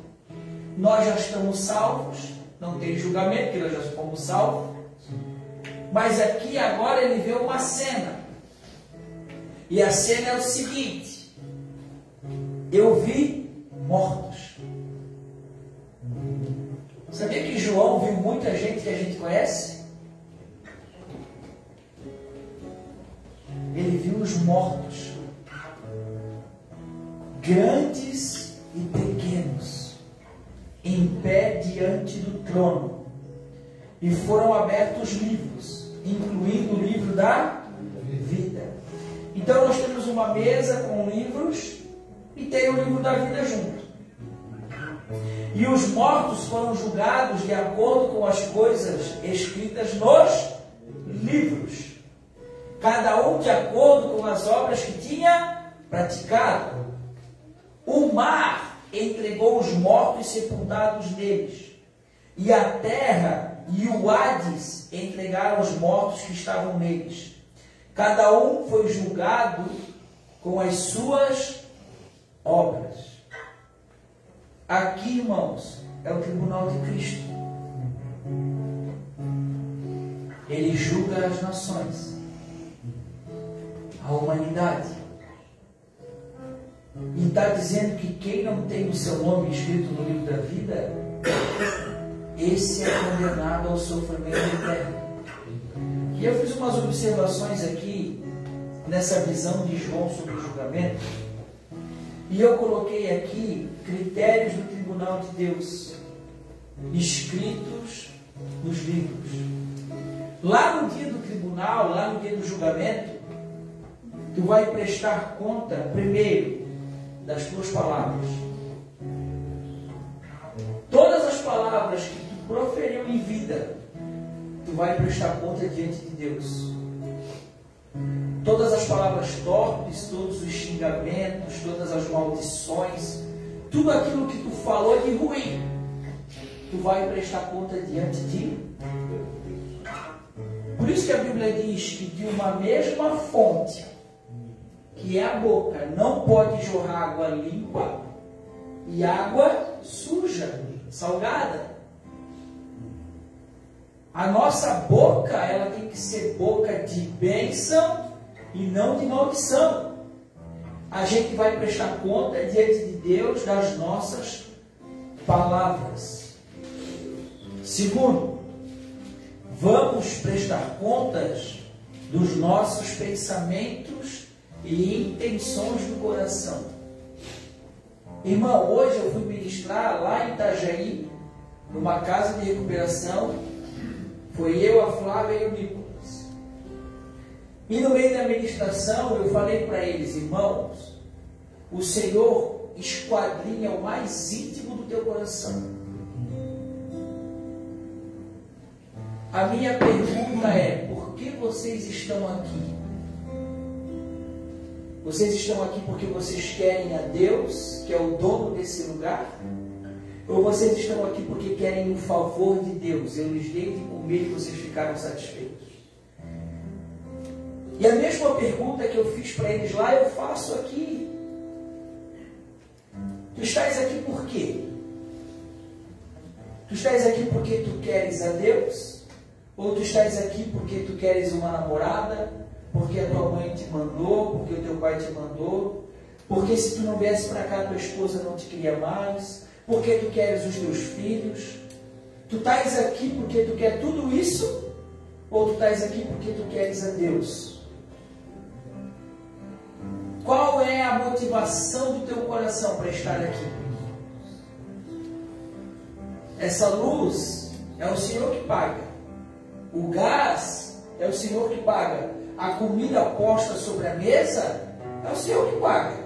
Nós já estamos salvos, não tem julgamento, porque nós já fomos salvos. Mas aqui agora ele vê uma cena. E a cena é o seguinte: eu vi mortos. Sabia que João viu muita gente que a gente conhece? Ele viu os mortos, grandes e pequenos, em pé diante do trono. E foram abertos livros, incluindo o livro da vida. Então nós temos uma mesa com livros e tem o livro da vida junto. E os mortos foram julgados de acordo com as coisas escritas nos livros, cada um de acordo com as obras que tinha praticado. O mar entregou os mortos sepultados neles, e a terra e o Hades entregaram os mortos que estavam neles. Cada um foi julgado com as suas obras. Aqui, irmãos, é o tribunal de Cristo. Ele julga as nações, a humanidade. E está dizendo que quem não tem o seu nome escrito no livro da vida, esse é condenado ao sofrimento eterno. E eu fiz umas observações aqui nessa visão de João sobre o julgamento. E eu coloquei aqui critérios do tribunal de Deus, escritos nos livros. Lá no dia do tribunal, lá no dia do julgamento, tu vai prestar conta, primeiro, das tuas palavras. Todas as palavras que tu proferiu em vida, tu vai prestar conta diante de Deus. Todas as palavras torpes, todos os xingamentos, todas as maldições, tudo aquilo que tu falou de ruim, tu vai prestar conta diante de Deus. Por isso que a Bíblia diz que de uma mesma fonte, que é a boca, não pode jorrar água limpa e água suja, salgada. A nossa boca, ela tem que ser boca de bênção e não de maldição. A gente vai prestar conta diante de Deus das nossas palavras. Segundo, vamos prestar contas dos nossos pensamentos e intenções do coração. Irmão, hoje eu fui ministrar lá em Itajaí, numa casa de recuperação. Foi eu, a Flávia e o Nicolas. E no meio da ministração eu falei para eles: irmãos, o Senhor esquadrinha o mais íntimo do teu coração. A minha pergunta é: por que vocês estão aqui? Vocês estão aqui porque vocês querem a Deus, que é o dono desse lugar? Ou vocês estão aqui porque querem o favor de Deus? Eu lhes dei de comer e vocês ficaram satisfeitos. E a mesma pergunta que eu fiz para eles lá, eu faço aqui. Tu estás aqui por quê? Tu estás aqui porque tu queres a Deus? Ou tu estás aqui porque tu queres uma namorada? Porque a tua mãe te mandou? Porque o teu pai te mandou? Porque se tu não viesse para cá, tua esposa não te queria mais? Porque tu queres os teus filhos? Tu estás aqui porque tu quer tudo isso? Ou tu estás aqui porque tu queres a Deus? Qual é a motivação do teu coração para estar aqui? Essa luz é o Senhor que paga. O gás é o Senhor que paga. A comida posta sobre a mesa é o Senhor que paga.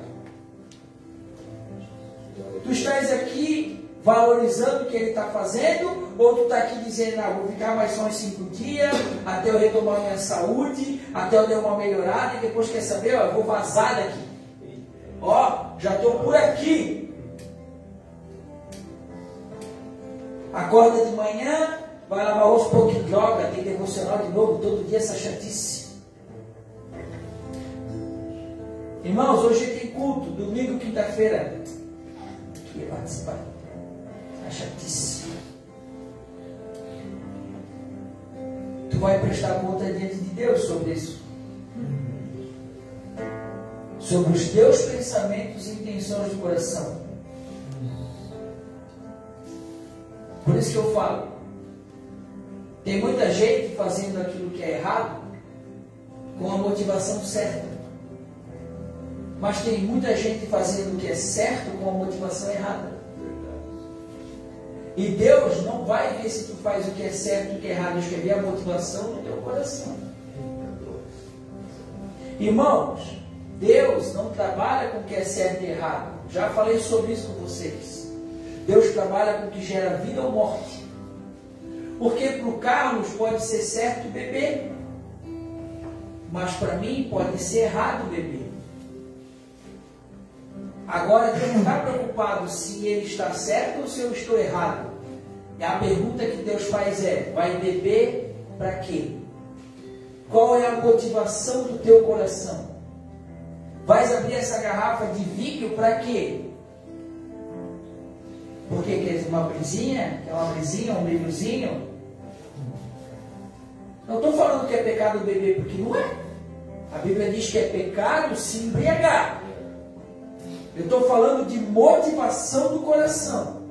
Tu estás aqui valorizando o que Ele está fazendo, ou tu está aqui dizendo: vou ficar mais só uns 5 dias, até eu retomar minha saúde, até eu dar uma melhorada, e depois quer saber, eu vou vazar daqui. Já estou por aqui. Acorda de manhã, vai lavar o rosto, pô, que droga, tem devocional de novo, todo dia essa chatice. Irmãos, hoje tem culto, domingo, quinta-feira. Queria participar. A chatice. Tu vai prestar conta diante de Deus sobre isso. Sobre os teus pensamentos e intenções do coração. Por isso que eu falo, tem muita gente fazendo aquilo que é errado com a motivação certa. Mas tem muita gente fazendo o que é certo com a motivação errada. E Deus não vai ver se tu faz o que é certo e o que é errado. Deus quer ver a motivação do teu coração. Irmãos, Deus não trabalha com o que é certo e errado. Já falei sobre isso com vocês. Deus trabalha com o que gera vida ou morte. Porque para o Carlos pode ser certo beber, mas para mim pode ser errado beber. Agora Deus não está preocupado se ele está certo ou se eu estou errado. E a pergunta que Deus faz é: vai beber para quê? Qual é a motivação do teu coração? Vais abrir essa garrafa de vinho para quê? Porque quer uma brisinha? Quer uma brisinha, um livrozinho? Não estou falando que é pecado beber, porque não é. A Bíblia diz que é pecado se embriagar. Eu estou falando de motivação do coração.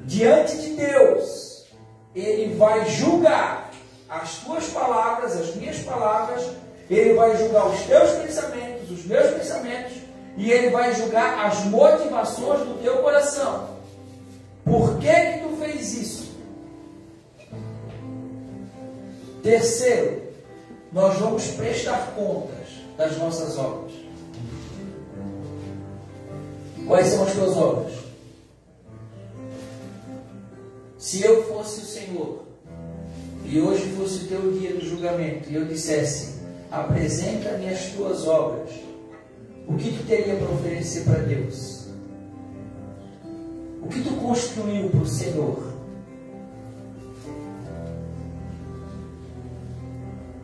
Diante de Deus, Ele vai julgar as tuas palavras, as minhas palavras, Ele vai julgar os teus pensamentos, os meus pensamentos, e Ele vai julgar as motivações do teu coração. Por que que tu fez isso? Terceiro, nós vamos prestar contas das nossas obras. Quais são as tuas obras? Se eu fosse o Senhor, e hoje fosse o teu dia do julgamento, e eu dissesse, apresenta-me as tuas obras, o que tu teria para oferecer para Deus? O que tu construiu para o Senhor?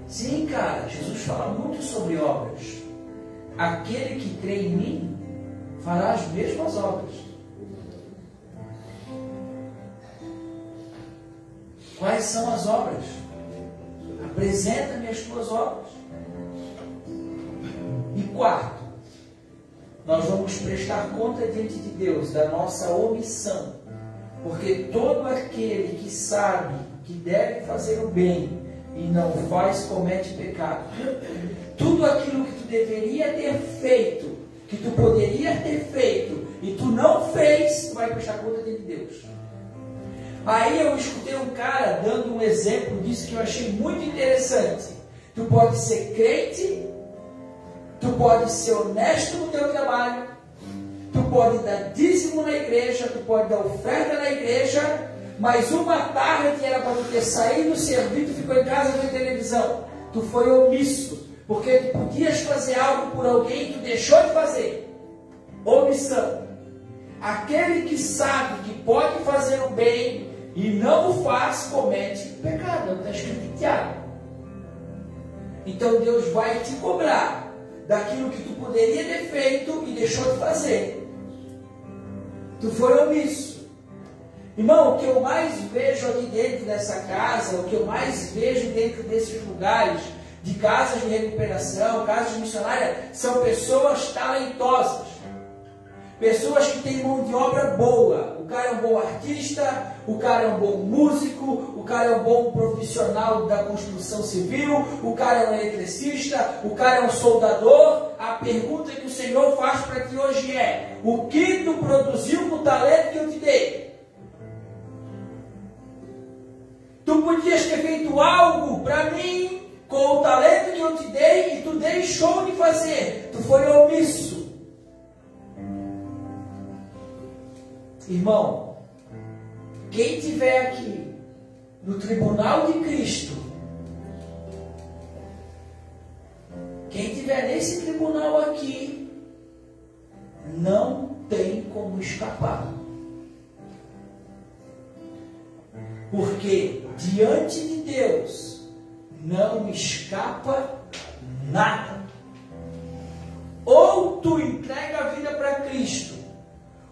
Sim, cara, Jesus fala muito sobre obras. Aquele que crê em mim fará as mesmas obras. Quais são as obras? Apresenta-me as tuas obras. E quarto, nós vamos prestar conta diante de Deus da nossa omissão. Porque todo aquele que sabe que deve fazer o bem e não faz, comete pecado. Tudo aquilo que tu deveria ter feito, que tu poderia ter feito, e tu não fez, tu vai prestar conta diante de Deus. Aí eu escutei um cara dando um exemplo disso que eu achei muito interessante. Tu pode ser crente, tu pode ser honesto no teu trabalho, tu pode dar dízimo na igreja, tu pode dar oferta na igreja, mas uma tarde era para tu ter saído, servido, ficou em casa vendo televisão. Tu foi omisso, porque tu podias fazer algo por alguém e tu deixou de fazer. Omissão. Aquele que sabe que pode fazer o bem e não o faz, comete pecado. Está escrito em Tiago. Então Deus vai te cobrar daquilo que tu poderia ter feito e deixou de fazer. Tu foi omisso. Irmão, o que eu mais vejo aqui dentro dessa casa, o que eu mais vejo dentro desses lugares, de casas de recuperação, casas missionárias, são pessoas talentosas. Pessoas que têm mão de obra boa. O cara é um bom artista, o cara é um bom músico, o cara é um bom profissional da construção civil, o cara é um eletricista, o cara é um soldador. A pergunta que o Senhor faz para ti hoje é: o que tu produziu com o talento que eu te dei? Tu podias ter feito algo para mim com o talento que eu te dei e tu deixou de fazer. Tu foi omisso. Irmão, quem estiver aqui no tribunal de Cristo, quem estiver nesse tribunal aqui, não tem como escapar. Porque diante de Deus não escapa nada. Ou tu entrega a vida para Cristo,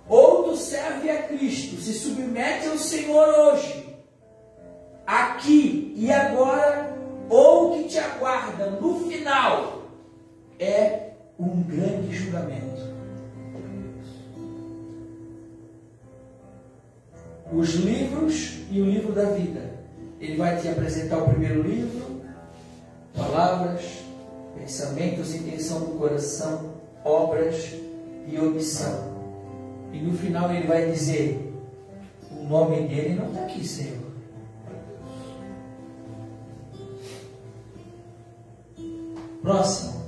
ou tu serve a Cristo, se submete ao Senhor hoje, aqui e agora, ou o que te aguarda no final é um grande julgamento. Os livros e o livro da vida. Ele vai te apresentar o primeiro livro, palavras, pensamentos, intenção do coração, obras e omissão. E no final ele vai dizer: o nome dele não está aqui, Senhor. Próximo.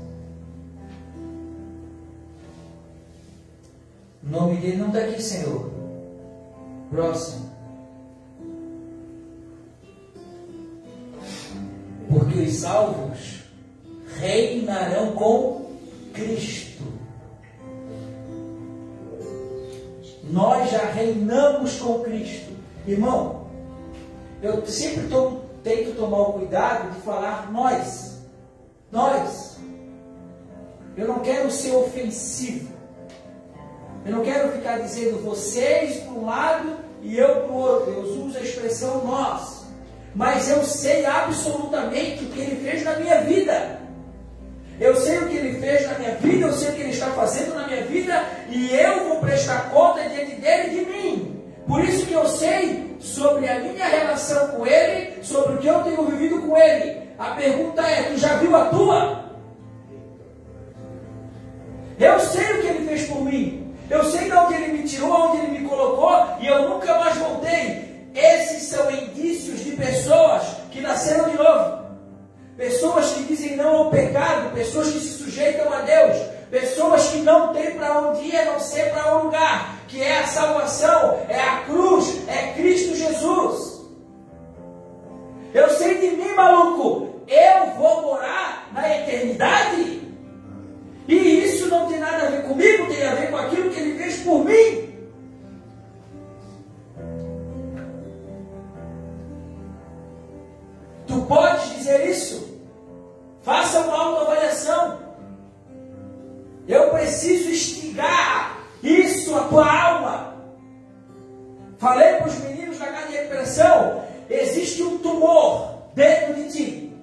O nome dele não está aqui, Senhor. Próximo. Porque os salvos reinarão com Cristo. Nós já reinamos com Cristo. Irmão, eu sempre tento tomar o cuidado de falar nós. Nós. Eu não quero ser ofensivo. Eu não quero ficar dizendo vocês para um lado e eu para o outro. Eu uso a expressão nós. Mas eu sei absolutamente o que Ele fez na minha vida. Eu sei o que Ele fez na minha vida, eu sei o que Ele está fazendo na minha vida, e eu vou prestar conta diante dEle e de mim. Por isso que eu sei sobre a minha relação com Ele, sobre o que eu tenho vivido com Ele. A pergunta é: tu já viu a tua? Eu sei o que Ele fez por mim. Eu sei de onde Ele me tirou, onde Ele me colocou, e eu nunca mais voltei. Esses são indícios de pessoas que nasceram de novo. Pessoas que dizem não ao pecado, pessoas que se sujeitam a Deus, pessoas que não têm para onde ir, a não ser para um lugar, que é a salvação, é a cruz, é Cristo Jesus. Eu sei de mim, maluco, eu vou morar na eternidade. E isso não tem nada a ver comigo, tem a ver com aquilo que Ele fez por mim. Tu podes dizer isso? Faça uma autoavaliação. Eu preciso instigar isso à tua alma. Falei para os meninos da casa de recuperação, existe um tumor dentro de ti.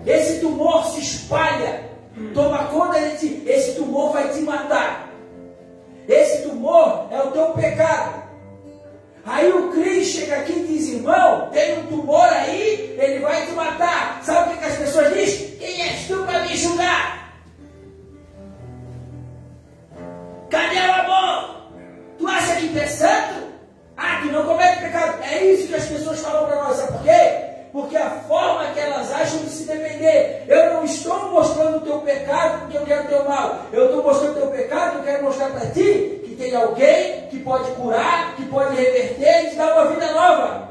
Esse tumor se espalha, toma conta de ti. Esse tumor vai te matar. Esse tumor é o teu pecado. Aí o Cris chega aqui e diz, irmão, tem um tumor aí, ele vai te matar. Sabe o que as pessoas dizem? Quem és tu para me julgar? Cadê o amor? Tu acha que tu é santo? Ah, tu não comete pecado. É isso que as pessoas falam para nós. Sabe por quê? Porque a forma que elas acham de se defender. Eu não estou mostrando o teu pecado porque eu quero o teu mal. Eu estou mostrando o teu pecado porque eu quero mostrar para ti que tem alguém que pode curar, que pode reverter e te dar uma vida nova.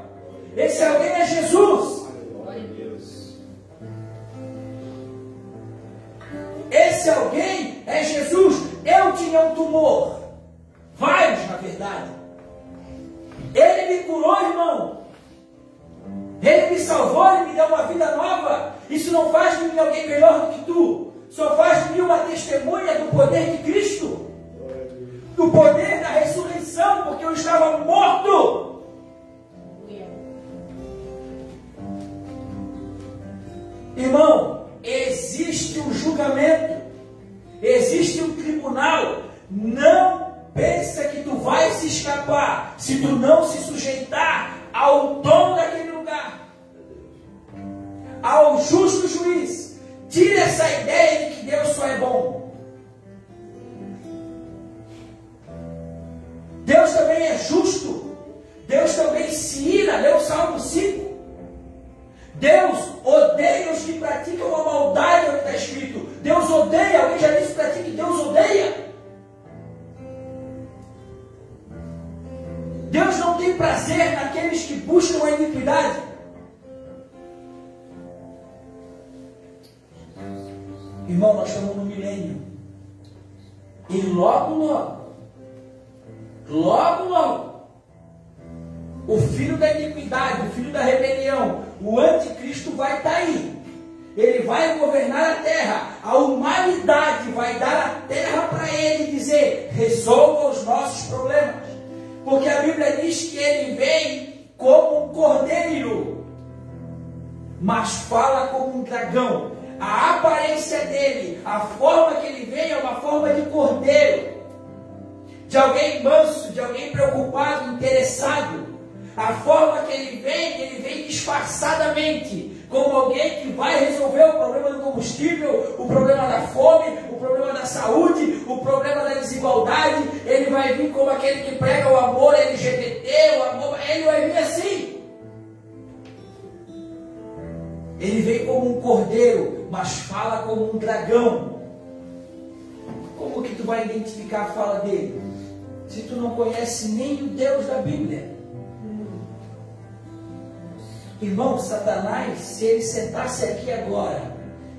Esse alguém é Jesus. Esse alguém é Jesus. Eu tinha um tumor. Vários, na verdade. Ele me curou, irmão. Ele me salvou, Ele me deu uma vida nova. Isso não faz de mim alguém melhor do que tu. Só faz de mim uma testemunha do poder de Cristo. Do poder da ressurreição, porque eu estava morto. Irmão, existe um julgamento. Existe um tribunal. Não pensa que tu vai se escapar se tu não se sujeitar ao dono daquele lugar, ao justo juiz. Tire essa ideia de que Deus só é bom. Deus também é justo. Deus também se ira. Lê o Salmo 5. Deus odeia os que praticam a maldade, é o que está escrito. Deus odeia. Alguém já disse para ti que Deus odeia? Deus não tem prazer naqueles que buscam a iniquidade. Irmão, nós estamos no milênio. E logo, o filho da iniquidade, o filho da rebelião, o anticristo vai estar aí. Ele vai governar a terra. A humanidade vai dar a terra para ele e dizer, resolva os nossos problemas. Porque a Bíblia diz que ele vem como um cordeiro, mas fala como um dragão. A aparência dele, a forma que ele vem é uma forma de cordeiro, de alguém manso, de alguém preocupado, interessado. A forma que ele vem disfarçadamente, como alguém que vai resolver o problema do combustível, o problema da fome, o problema da saúde, o problema da desigualdade. Ele vai vir como aquele que prega o amor LGBT, o amor, ele vai vir assim. Ele vem como um cordeiro, mas fala como um dragão. Como que tu vai identificar a fala dele? Se tu não conhece nem o Deus da Bíblia. Irmão, Satanás, se ele sentasse aqui agora,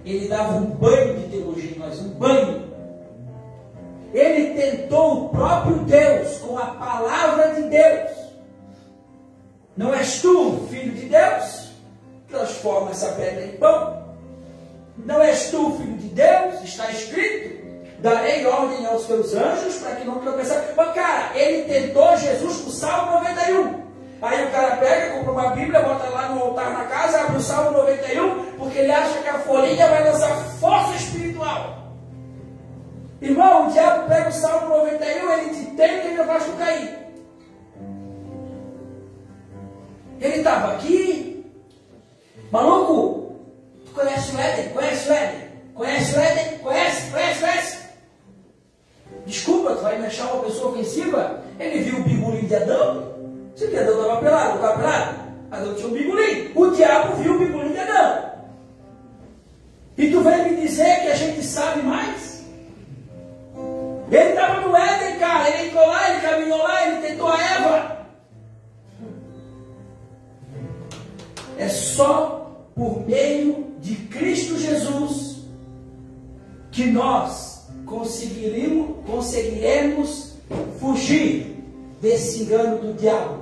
ele dava um banho de teologia em nós, um banho. Ele tentou o próprio Deus com a palavra de Deus. Não és tu, filho de Deus? Transforma essa pedra em pão. Não és tu, filho de Deus? Está escrito, darei ordem aos teus anjos para que não tropeçar. Mas cara, ele tentou Jesus com o Salmo 91. Aí o cara pega, compra uma Bíblia, bota lá no altar na casa, abre o Salmo 91, porque ele acha que a folhinha vai lançar força espiritual. Irmão, o diabo pega o Salmo 91, ele te tenta e ele faz tu cair. Ele estava aqui. Maluco, tu conhece o Éden? Conhece o Éden? Conhece o Éden? Conhece? Desculpa, tu vai me achar uma pessoa ofensiva? Ele viu o bigolinho de Adão. Se que Adão estava pelado, não estava pelado? Adão tinha um bigolinho. O diabo viu o bigolinho de Adão. E tu vem me dizer que a gente sabe mais? Ele estava no Éden, cara. Ele entrou lá, ele caminhou lá, ele tentou a Eva. É só por meio de Cristo Jesus que nós conseguiremos fugir desse engano do diabo.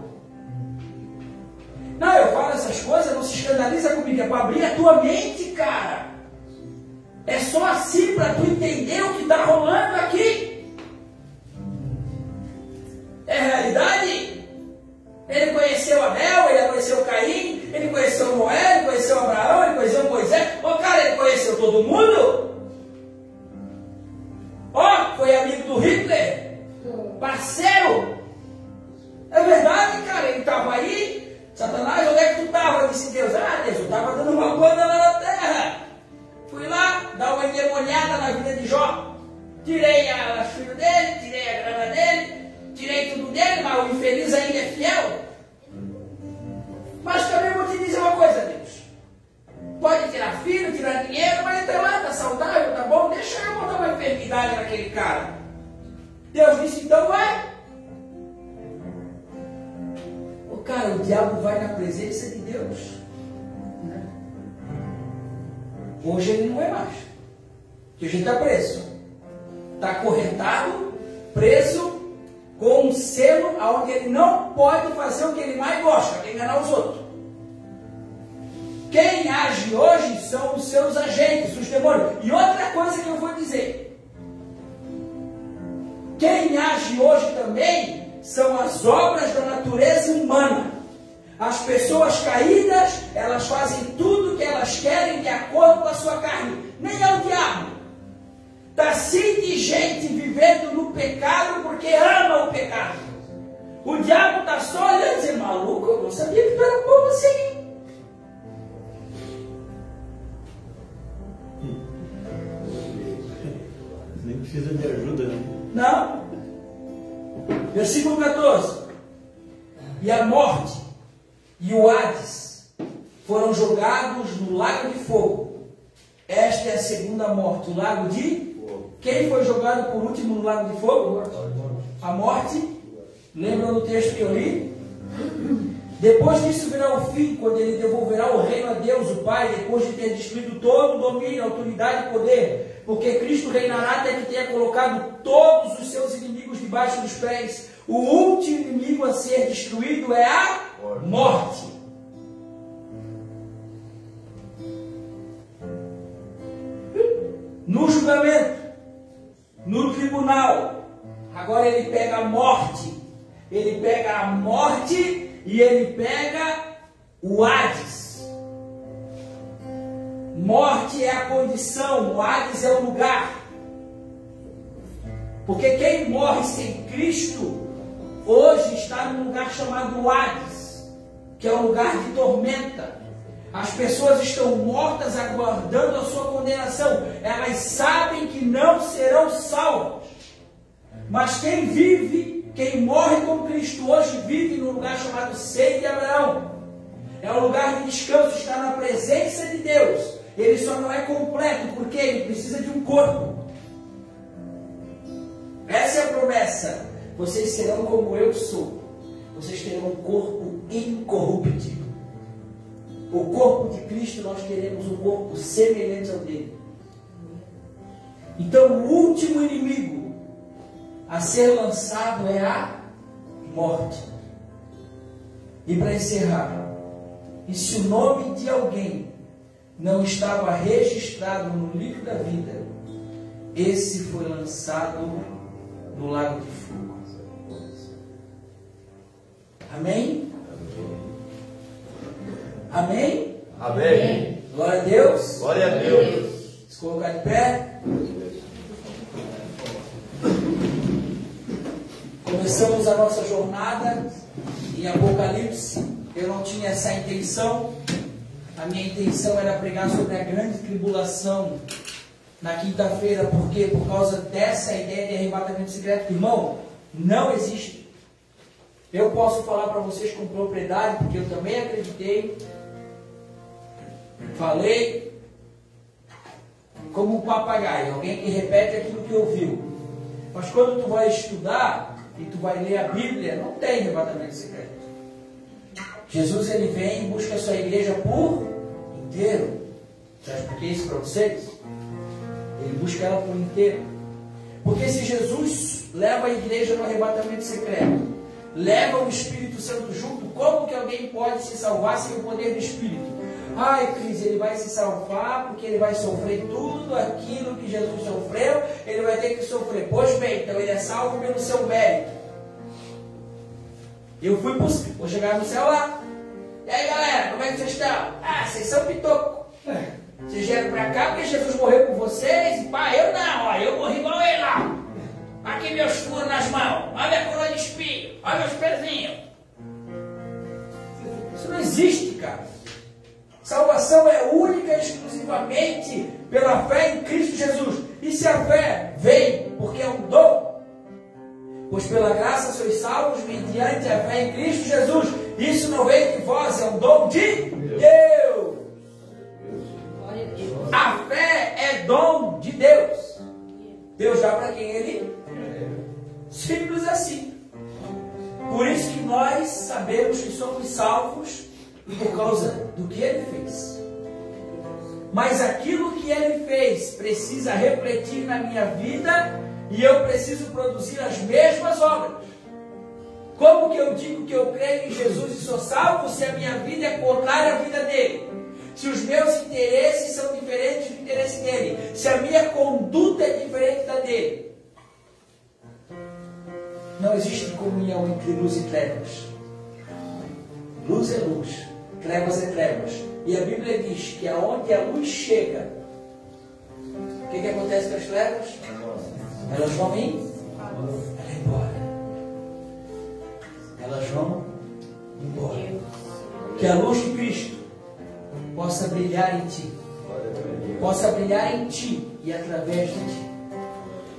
Não, eu falo essas coisas, não se escandaliza comigo, é para abrir a tua mente, cara. É só assim para tu entender o que está rolando aqui. É realidade. Ele conheceu Abel, ele conheceu Caim, ele conheceu Noé, ele conheceu Abraão, ele conheceu Moisés. Ô cara, ele conheceu todo mundo. Ó, foi amigo do Hitler, parceiro. É verdade, cara, ele estava aí. Satanás, onde é que tu estava? Disse Deus, Deus, eu estava dando uma banda lá na terra. Fui lá, dar uma endemoniada na vida de Jó. Tirei os filhos dele, tirei a grana dele, tirei tudo dele, mas o infeliz ainda é fiel. Mas também vou te dizer uma coisa, Deus. Pode tirar filho, tirar dinheiro, mas ele está lá, está saudável, tá bom? Deixa eu botar uma enfermidade naquele cara. Deus disse, então vai. O cara, o diabo vai na presença de Deus. Hoje ele não é mais. Porque a gente está preso. Está acorrentado, preso, com um selo onde ele não pode fazer o que ele mais gosta, que é enganar os outros. Quem age hoje são os seus agentes, os demônios. E outra coisa que eu vou dizer. Quem age hoje também são as obras da natureza humana. As pessoas caídas, elas fazem tudo o que elas querem de acordo com a sua carne. Nem é o diabo. Está assim de gente vivendo no pecado porque ama o pecado. O diabo está só olhando e dizendo, maluco, eu não sabia que tu era como assim. Nem precisa de ajuda, né? Não. Versículo 14. E a morte e o Hades foram jogados no lago de fogo. Esta é a segunda morte, o lago de... Quem foi jogado por último no lago de fogo? A morte. Lembra do texto que eu li? Depois disso virá o fim, quando ele devolverá o reino a Deus, o Pai, depois de ter destruído todo o domínio, autoridade e poder. Porque Cristo reinará até que tenha colocado todos os seus inimigos debaixo dos pés. O último inimigo a ser destruído é a morte. No julgamento, no tribunal, agora ele pega a morte. Ele pega a morte e ele pega o Hades. Morte é a condição, o Hades é o lugar. Porque quem morre sem Cristo, hoje está num lugar chamado Hades, que é um lugar de tormenta. As pessoas estão mortas aguardando a sua condenação. Elas sabem que não serão salvas. Mas quem vive, quem morre com Cristo hoje, vive num lugar chamado Seio de Abraão. É um lugar de descanso, está na presença de Deus. Ele só não é completo porque ele precisa de um corpo. Essa é a promessa. Vocês serão como eu sou. Vocês terão um corpo incorruptível. O corpo de Cristo, nós teremos um corpo semelhante ao dele. Então, o último inimigo a ser lançado é a morte. E para encerrar, e se o nome de alguém não estava registrado no livro da vida, esse foi lançado no lago de fogo. Amém? Amém? Amém. Glória a Deus. Glória a Deus. Se colocar de pé. Começamos a nossa jornada em Apocalipse. Eu não tinha essa intenção. A minha intenção era pregar sobre a grande tribulação na quinta-feira. Por quê? Por causa dessa ideia de arrebatamento secreto. Irmão, não existe. Eu posso falar para vocês com propriedade, porque eu também acreditei. Falei como um papagaio, alguém que repete aquilo que ouviu. Mas quando tu vai estudar e tu vai ler a Bíblia, não tem arrebatamento secreto. Jesus, ele vem e busca a sua igreja por inteiro. Já expliquei isso para vocês? Ele busca ela por inteiro. Porque se Jesus leva a igreja no arrebatamento secreto, leva o Espírito Santo junto, como que alguém pode se salvar sem o poder do Espírito? Ai, Cris, ele vai se salvar porque ele vai sofrer tudo aquilo que Jesus sofreu, ele vai ter que sofrer. Pois bem, então ele é salvo pelo seu mérito. Vou chegar no céu lá. E aí, galera, como é que vocês estão? Ah, vocês são pitoco. Vocês vieram pra cá porque Jesus morreu por vocês? E pá, eu não, ó, eu morri igual ele lá. Aqui meus furos nas mãos, olha minha coroa de espinho, olha meus pezinhos. Isso não existe, cara. Salvação é única e exclusivamente pela fé em Cristo Jesus. E se a fé vem porque é um dom, pois pela graça sois salvos mediante a fé em Cristo Jesus. Isso não vem de vós, é um dom de Deus. A fé é dom de Deus. Deus dá para quem Ele simples assim. Por isso que nós sabemos que somos salvos por causa do que Ele fez. Mas aquilo que Ele fez precisa refletir na minha vida e eu preciso produzir as mesmas obras. Como que eu digo que eu creio em Jesus e sou salvo se a minha vida é contrária à vida dele? Se os meus interesses são diferentes do interesse dele? Se a minha conduta é diferente da dele? Não existe comunhão entre luz e trevas. Luz é luz, trevas é trevas. E a Bíblia diz que aonde a luz chega, o que acontece com as trevas? Elas vão embora. Elas vão embora. Que a luz de Cristo possa brilhar em ti. Possa brilhar em ti e através de ti.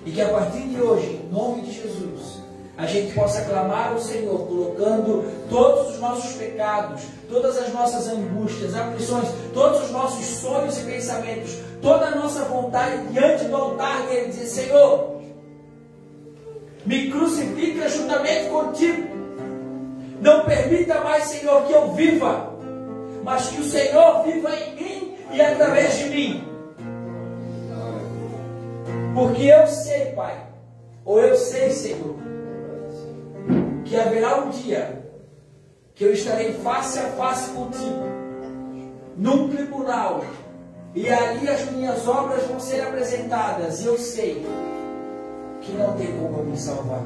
E que a partir de hoje, em nome de Jesus, a gente possa clamar ao Senhor, colocando todos os nossos pecados, todas as nossas angústias, aflições, todos os nossos sonhos e pensamentos, toda a nossa vontade diante do altar dele, dizer: Senhor, me crucifica juntamente contigo. Não permita mais, Senhor, que eu viva, mas que o Senhor viva em mim e através de mim. Porque eu sei, Pai, ou eu sei, Senhor, que haverá um dia que eu estarei face a face contigo, num tribunal, e ali as minhas obras vão ser apresentadas, e eu sei que não tem como me salvar.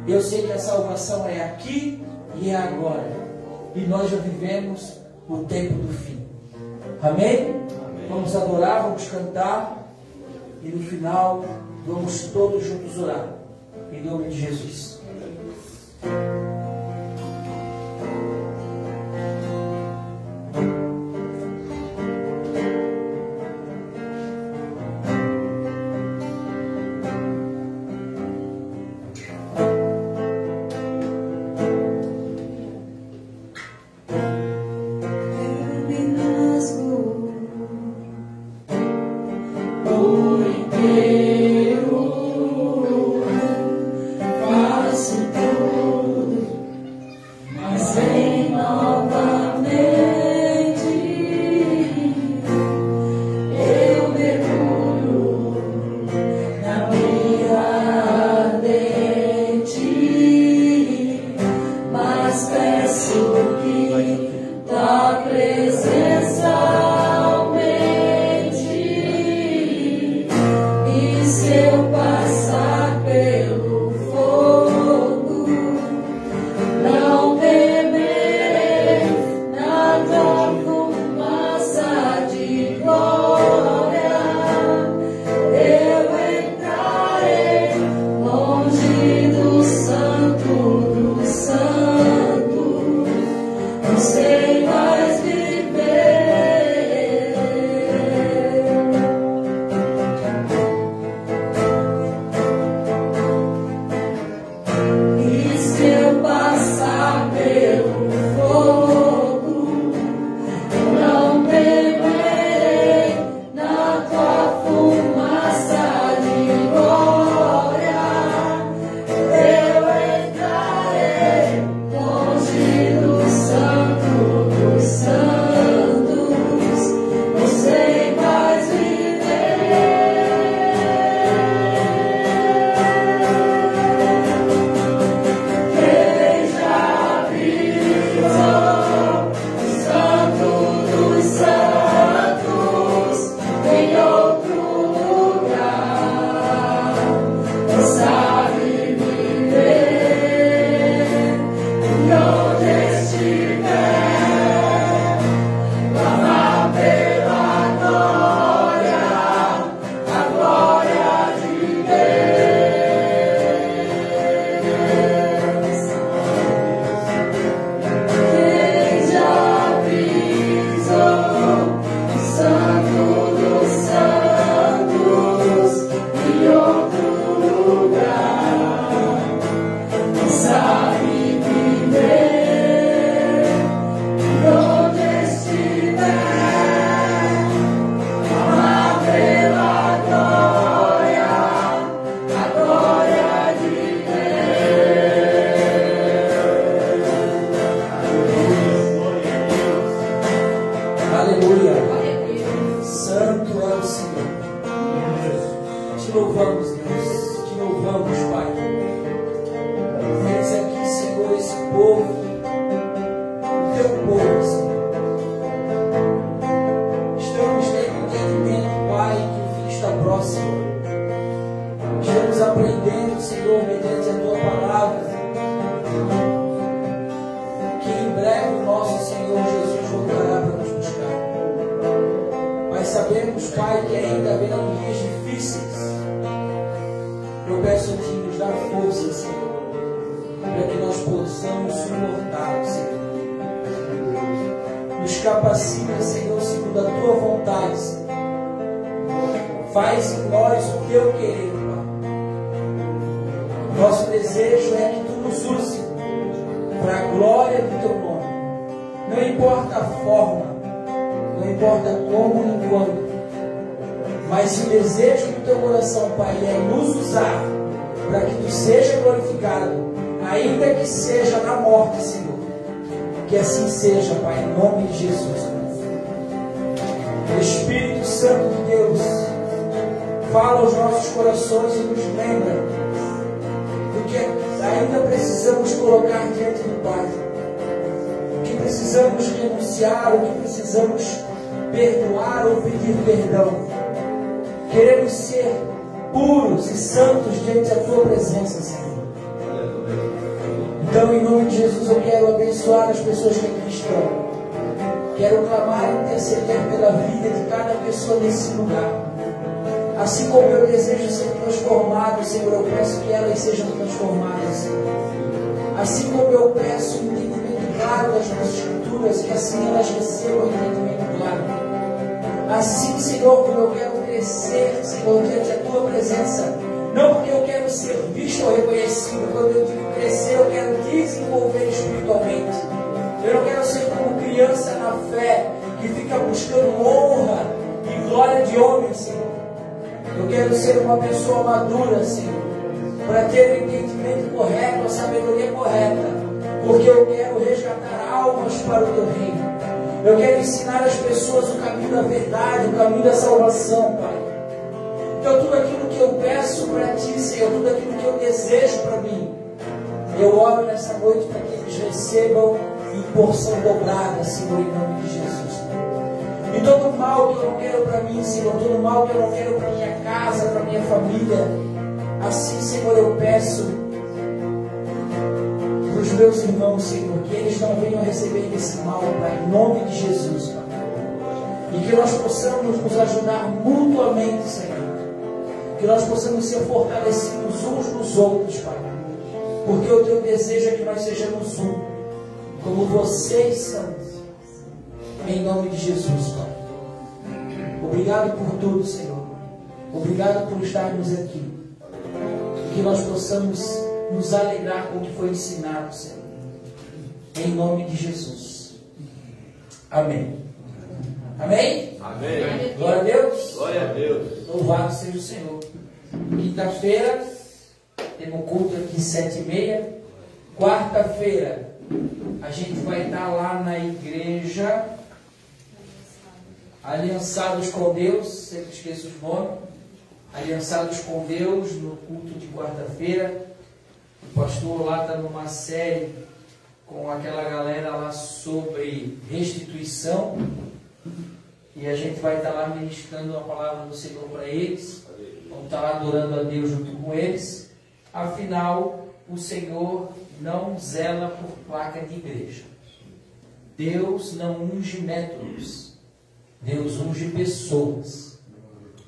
Eu sei que a salvação é aqui e é agora, e nós já vivemos o tempo do fim. Amém? Amém. Vamos adorar, vamos cantar, e no final vamos todos juntos orar, em nome de Jesus. Faz Pai, que ainda haverão dias difíceis. Eu peço a Ti, nos dá força, Senhor, para que nós possamos suportar, Senhor. Nos capacita, Senhor, segundo a Tua vontade, Senhor. Faz em nós o Teu querer, Pai. Nosso desejo é que Tu nos use para a glória do Teu nome. Não importa a forma, não importa como e quando, mas o desejo do Teu coração, Pai, é nos usar para que Tu seja glorificado, ainda que seja na morte, Senhor. Que assim seja, Pai, em nome de Jesus. O Espírito Santo de Deus fala aos nossos corações e nos lembra do que ainda precisamos colocar diante do Pai, o que precisamos renunciar, o que precisamos perdoar ou pedir perdão. Queremos ser puros e santos diante da Tua presença, Senhor. Então, em nome de Jesus, eu quero abençoar as pessoas que aqui estão. Quero clamar e interceder pela vida de cada pessoa nesse lugar. Assim como eu desejo ser transformado, Senhor, eu peço que elas sejam transformadas, Senhor. Assim como eu peço um entendimento claro das Tuas Escrituras, que assim elas recebam um entendimento claro. Assim, Senhor, como eu quero crescer, Senhor, diante da Tua presença, não porque eu quero ser visto ou reconhecido. Quando eu digo crescer, eu quero desenvolver espiritualmente. Eu não quero ser como criança na fé, que fica buscando honra e glória de homens, Senhor. Eu quero ser uma pessoa madura, Senhor, para ter o entendimento correto, a sabedoria correta, porque eu quero resgatar almas para o Teu reino. Eu quero ensinar às pessoas o caminho da verdade, o caminho da salvação, Pai. Então, tudo aquilo que eu peço para Ti, Senhor, tudo aquilo que eu desejo para mim, eu oro nessa noite para que eles recebam em porção dobrada, Senhor, em nome de Jesus. E todo mal que eu não quero para mim, Senhor, todo mal que eu não quero para minha casa, para minha família, assim, Senhor, eu peço para os meus irmãos, Senhor, que eles não venham receber esse mal, Pai, em nome de Jesus, Pai. E que nós possamos nos ajudar mutuamente, Senhor. Que nós possamos ser fortalecidos uns nos outros, Pai. Porque o Teu desejo é que nós sejamos um, como vocês são. Em nome de Jesus, Pai. Obrigado por tudo, Senhor. Obrigado por estarmos aqui. Que nós possamos nos alegrar com o que foi ensinado, Senhor. Em nome de Jesus. Amém. Amém? Amém. Glória a Deus. Glória a Deus. Louvado seja o Senhor. Quinta-feira, temos um culto aqui 7h30. Quarta-feira, a gente vai estar lá na igreja Aliançados com Deus, sempre esqueço os nomes. Aliançados com Deus, no culto de quarta-feira. O pastor lá está numa série com aquela galera lá sobre restituição. E a gente vai estar lá ministrando a palavra do Senhor para eles. Vamos estar lá adorando a Deus junto com eles. Afinal, o Senhor não zela por placa de igreja. Deus não unge métodos. Deus unge pessoas.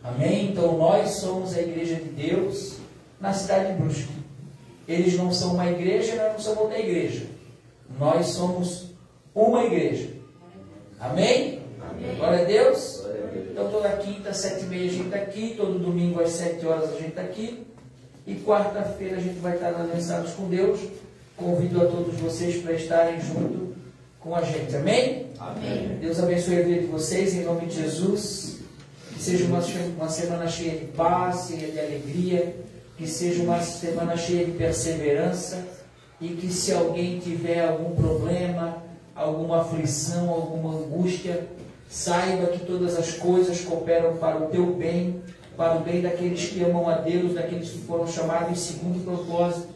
Amém? Então nós somos a igreja de Deus na cidade de Brusque. Eles não são uma igreja, nós não somos outra igreja. Nós somos uma igreja. Amém? Amém. Glória a Deus. Então toda quinta, 7h30 a gente está aqui. Todo domingo às 7 horas a gente está aqui. E quarta-feira a gente vai estar Aliançados com Deus. Convido a todos vocês para estarem junto com a gente. Amém? Amém. Deus abençoe a vida de vocês em nome de Jesus. Que seja uma semana cheia de paz, cheia de alegria. Que seja uma semana cheia de perseverança. E que se alguém tiver algum problema, alguma aflição, alguma angústia, saiba que todas as coisas cooperam para o teu bem, para o bem daqueles que amam a Deus, daqueles que foram chamados segundo o propósito.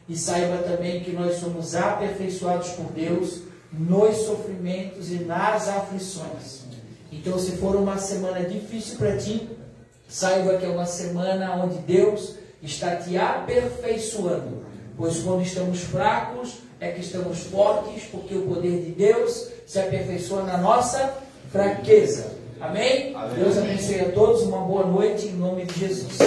E saiba também que nós somos aperfeiçoados por Deus nos sofrimentos e nas aflições. Então, se for uma semana difícil para ti, saiba que é uma semana onde Deus está te aperfeiçoando. Pois quando estamos fracos, é que estamos fortes, porque o poder de Deus se aperfeiçoa na nossa fraqueza. Amém? Amém. Deus abençoe a todos. Uma boa noite em nome de Jesus.